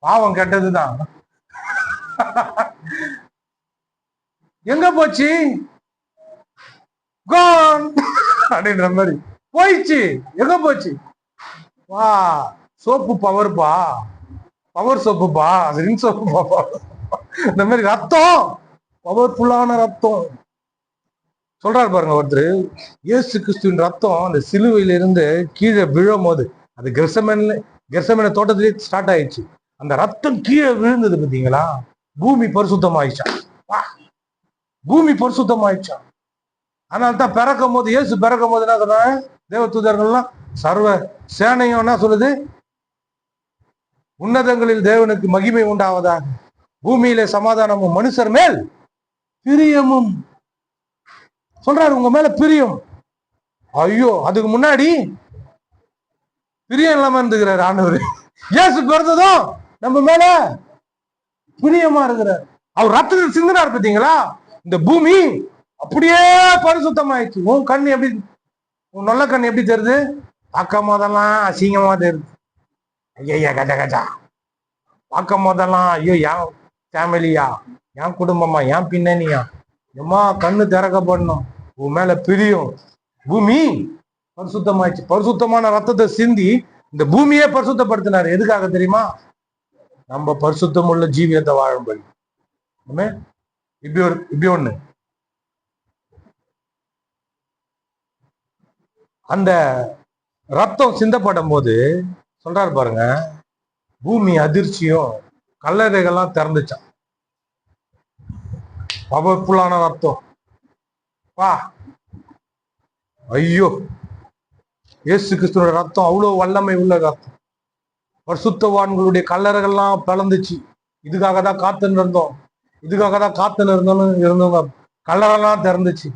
பாவம் கெட்டதுதான். எங்க போச்சு? கான் அப்படின்ற மாதிரி போயிடுச்சு. எங்க போச்சு? வா, சோப்பு பவர்பா, பவர் சோப்புப்பா, ரின் சோப்பு. இந்த மாதிரி ரத்தம், பவர்ஃபுல்லான ரத்தம். சொல்றாரு பாருங்க ஒருத்தர், இயேசு கிறிஸ்துவின் ரத்தம் அந்த சிலுவையிலிருந்து கீழே விழும் போது, அது கெர்சமேன தோட்டத்திலே ஸ்டார்ட் ஆயிடுச்சு. அந்த ரத்தம் கீழே விழுந்தது பார்த்தீங்களா, பூமி பரிசுத்தமாயிடுச்சா. பூமி பரிசுத்தமாயிடுச்சா. அதனால தான் பிறக்கும் போது, இயேசு பிறக்கும் போது என்ன சொன்னாங்க, தேவ தூதர்கள்லாம் சர்வ சேனையும் என்ன சொல்லுது, உன்னதங்களில் தேவனுக்கு மகிமை உண்டாவதாக, பூமியில சமாதானமும் மனுஷர் மேல் பிரியமும். சொல்றாரு உங்க மேல பிரியம். ஐயோ, அதுக்கு முன்னாடி பிரியம் இல்லாம இருந்துக்கிறாரு ஆண்டவர். இயேசு பிறந்ததும் நம்ம மேல பிரியமா இருக்கிறார். அவர் ரத்தத்தில் சிந்தினார் பார்த்தீங்களா, இந்த பூமி அப்படியே பரிசுத்தமாயிடுச்சு. உன் கண் எப்படி, உன் நல்ல கண் எப்படி தெரியுது, பார்க்கும் போதெல்லாம் அசிங்கமா தெரியுது. ஐயா கஜா கஜா பார்க்கும் போதெல்லாம் ஐயோ என் ஃபேமிலியா, என் குடும்பமா, என் பின்னணியா, எம்மா கண்ணு திறக்கப்படணும். உன் மேல பிரியும். பூமி பரிசுத்தமாயிடுச்சு. பரிசுத்தமான ரத்தத்தை சிந்தி இந்த பூமியே பரிசுத்தப்படுத்தினார். எதுக்காக தெரியுமா, நம்ம பரிசுத்தம் உள்ள ஜீவியத்தை வாழும்படி. இப்படி ஒண்ணு. அந்த ரத்தம் சிந்தப்படும் போது சொல்றாரு பாருங்க, பூமி அதிர்ச்சியும் கல்லறைகள்லாம் திறந்துச்சான். பவர்ஃபுல்லான ரத்தம். வா, ஐயோ, இயேசு கிறிஸ்துவோட ரத்தம் அவ்வளவு வல்லமை உள்ள ரத்தம். பரிசுத்தவான்களுடைய கல்லறைகள்லாம் பிளந்துச்சு. இதுக்காக தான் காத்துன்னு இருந்தோம், இதுக்காக தான் காத்துன்னு இருந்தவங்க கல்லறைலாம் திறந்துச்சு.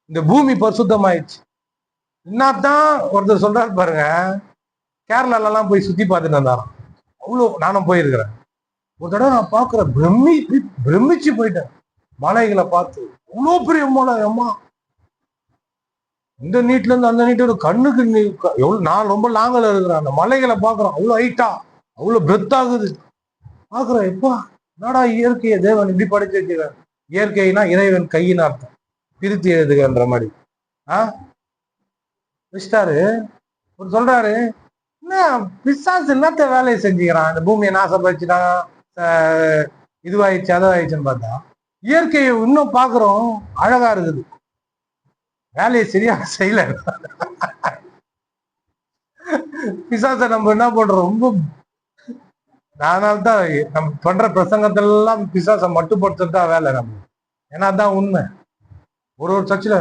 இந்த பூமி பரிசுத்தமாயிடுச்சு. என்னத்தான் ஒருத்தர் சொல்றாரு பாருங்க, கேரளால எல்லாம் போய் சுத்தி பார்த்துட்டு வந்தாராம். அவ்வளோ, நானும் போயிருக்கிறேன் ஒரு தடவை. நான் பார்க்குறேன், பிரமிச்சு போயிட்டேன். மலைகளை பார்த்து அவ்வளோ பெரிய மலை. அம்மா, இந்த நீட்ல இருந்து அந்த நீட்டு கண்ணுக்கு எவ்வளவு, நான் ரொம்ப லாங்கில் இருக்கிறேன். அந்த மலைகளை பார்க்குறேன், அவ்வளோ ஹைட்டா, அவ்வளோ பிரெத் ஆகுது. பார்க்குறேன், எப்பா என்னடா இயற்கையை தேவன் இப்படி படிச்சு வச்சுக்கிறார். இயற்கைனா இறைவன் கையின் அர்த்தம், பிரித்து எழுதுகின்ற மாதிரி வச்சிட்டாரு. ஒரு சொல்றாரு, என்ன பிசாசு என்னத்த வேலையை செஞ்சுக்கிறான், இந்த பூமியை நாசப்படுத்திட்டான், இதுவாயிடுச்சு அதுவாயிடுச்சுன்னு பார்த்தா, இயற்கையை இன்னும் பாக்குறோம், அழகா இருக்குது. வேலையை சரியா செய்யல. பிசாசை நம்ம என்ன பண்றோம், ரொம்ப. அதனால்தான் நம்ம பண்ற பிரசங்கத்திலாம் பிசாசை மட்டுப்படுத்துறதா வேலை நம்ம. ஏன்னா தான் உண்மை. ஒரு சர்ச்சில்,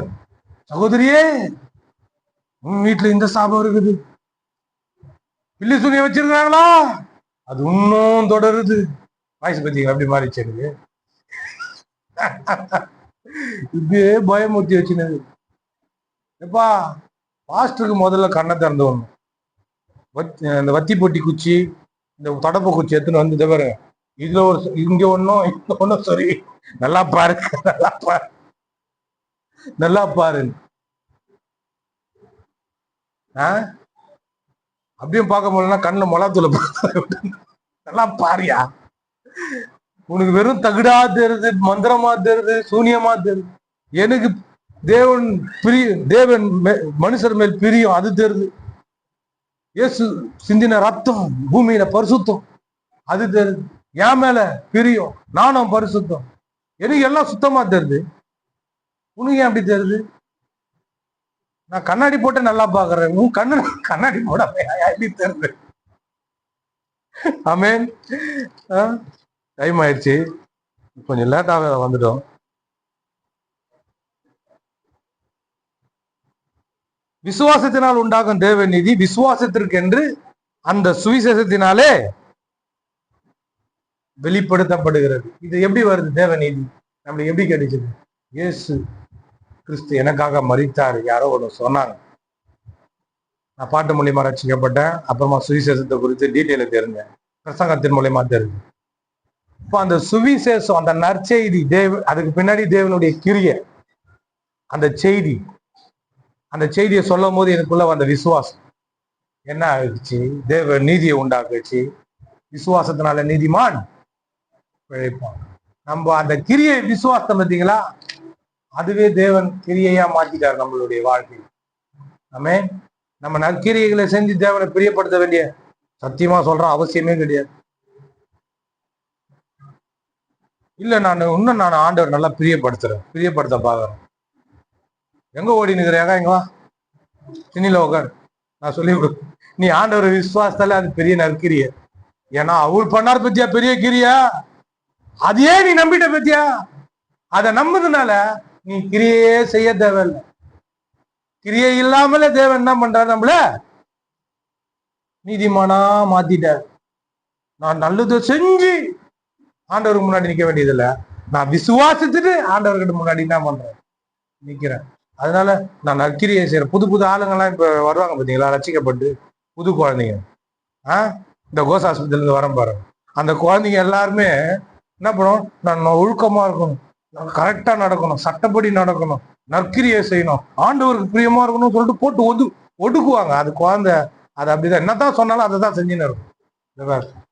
சகோதரியே உன் வீட்டுல இந்த சாபம் இருக்குது, பில்லி சுனிய வச்சிருக்காங்களா, அது இன்னும் தொடருது. வாய்ஸ் பத்தீங்க அப்படி மாறிச்சு எனக்கு. இப்படியே பயமூர்த்தி வச்சுனது. எப்பா, பாஸ்டருக்கு முதல்ல கண்ணை திறந்து வரணும். இந்த வத்தி பொட்டி குச்சி, இந்த தடப்ப குச்சி எடுத்துன்னு வந்து தவிர, இதுல ஒரு இங்க ஒன்னும் இங்க ஒன்னும், சரி நல்லா பாரு, நல்லா பாரு, நல்லா பாரு. அப்படியும் பார்க்க முடியலன்னா கண்ணில் மொளாத்தூளை நல்லா பாரியா. உனக்கு வெறும் தகுடா தெரியுது, மந்திரமா தெரியுது, சூனியமா தெரியுது. எனக்கு தேவன் தேவன் மனுஷர் மேல் பிரியம், அது தெரியுது. இயேசு சிந்தின ரத்தம் பூமியில பரிசுத்தம், அது தெரியுது. என் மேல பிரியம், நானும் பரிசுத்தம், எனக்கு எல்லாம் சுத்தமா தெரியுது. உனக்கு ஏன் அப்படி தெரியுது? நான் கண்ணாடி போட்டு நல்லா பாக்குறேன், உன் கண்ணாடி போட எப்படி தெரியுது? ஆமென். டைம் ஆயிடுச்சு, கொஞ்சம் லேட்டாக வந்துட்டோம். விசுவாசத்தினால் உண்டாகும் தேவ நீதி விசுவாசத்திற்கு என்று அந்த சுவிசேஷத்தினாலே வெளிப்படுத்தப்படுகிறது. இது எப்படி வருது தேவ நீதி? நம்மளுக்கு எப்படி கிடைச்சது? இயேசு கிறிஸ்து எனக்காக மரித்தார், யாரோ ஒன்று சொன்னாங்க. நான் பாட்டு மூலியமா ரசிக்கப்பட்டேன். அப்புறமா சுவிசேஷத்தை குறித்து டீட்டெயில தெரிஞ்சேன், பிரசங்கத்தின் மூலியமா தெரிஞ்சு. இப்போ அந்த சுவிசேஷம், அந்த நற்செய்தி, அதுக்கு பின்னாடி தேவனுடைய கிரியை, அந்த செய்தி, அந்த செய்தியை சொல்லும் போது எனக்குள்ள வந்த விசுவாசம் என்ன ஆகிடுச்சு? தேவ நீதியை உண்டாக்குச்சு. விசுவாசத்தினால நீதிமான் பிழைப்பான். நம்ம அந்த கிரியை விசுவாசம் பார்த்தீங்களா, அதுவே தேவன் கிரியையா மாத்திட்டார் நம்மளுடைய வாழ்க்கையில். நம்ம நற்கிரியைகளை செஞ்சு தேவனை பிரியப்படுத்த வேண்டிய, சத்தியமா சொல்றோம், அவசியமே கிடையாது. இல்ல, நான் ஆண்டவர் நல்லா பிரியப்படுத்த பாக்குறேன். எங்க ஓடினுக்கிறியாக்கா, இங்க வா, திண்ணில உட்கார், நான் சொல்லி கொடு. நீ ஆண்டவர் விசுவாசத்தால அது பெரிய நற்கிரிய. ஏன்னா அவள் பண்ணார் பத்தியா பெரிய கிரியா, அதையே நீ நம்பிட்ட பத்தியா, அதை நம்புறதுனால நீ கிரியே செய்ய தேவையில்லை. கிரியை இல்லாமலே தேவன் என்ன பண்றாரு, நம்மள நீதிமானா மாத்திட்டார். நான் நல்லது செஞ்சு ஆண்டவருக்கு முன்னாடி நிக்க வேண்டியதில்ல, நான் விசுவாசிச்சுட்டு ஆண்டவர்கிட்ட முன்னாடி என்ன பண்றேன், நிக்கிறேன். அதனால நான் நற்கிரியை செய்யறேன். புது புது ஆளுங்கெல்லாம் இப்ப வருவாங்க பாத்தீங்களா, ரசிக்கப்பட்டு புது குழந்தைங்க. இந்த கோஸ் ஆஸ்பத்திரில இருந்து வரேன் பாருங்க, அந்த குழந்தைங்க எல்லாருமே என்ன பண்ணும், நான் ஒழுக்கமா இருக்கணும், நான் கரெக்டா நடக்கணும், சட்டப்படி நடக்கணும், நற்கிரியை செய்யணும், ஆண்டவருக்கு பிரியமா இருக்கணும்னு சொல்லிட்டு போட்டு ஒடுக்குவாங்க. அது குழந்தை அது அப்படிதான், என்னதான் சொன்னாலும் அதை தான் செஞ்சுன்னு இருக்கும்.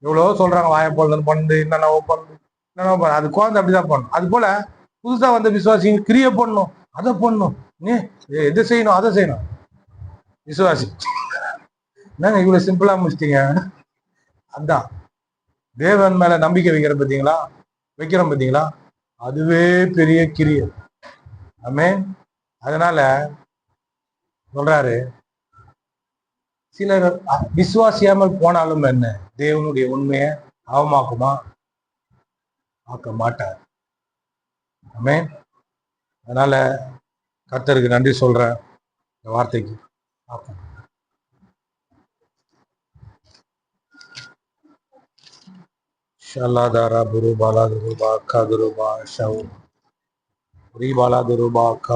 எவ்வளவோ சொல்றாங்க, வாயப்போல் பண்ணு, என்னென்னவோ பண்ணு, என்னென்னவோ பண்ணு, அது குழந்தை அப்படிதான் பண்ணும். அது போல புதுசா வந்த விசுவாசி கிரியை பண்ணணும், அதை பண்ணணும், நீ எதை செய்யணும், அதை செய்யணும். விசுவாசி என்னங்க இவ்வளவு சிம்பிளா முடிச்சிட்டீங்க? அதான் தேவன் மேல நம்பிக்கை வைக்கிறோம் பார்த்தீங்களா, அதுவே பெரிய கிரியை. ஆமென். அதனால சொல்றாரு, சிலர் விசுவாசியாமல் போனாலும் என்ன, தேவனுடைய உண்மையை அவமாக்குமா, ஆக்க மாட்டார். ஆமென். அதனால கர்த்தருக்கு நன்றி சொல்றேன் இந்த வார்த்தைக்கு. ஷல்லாதாரா குரு பாலா குருபா கா குருபா ஷவு ரீபாலா குருபா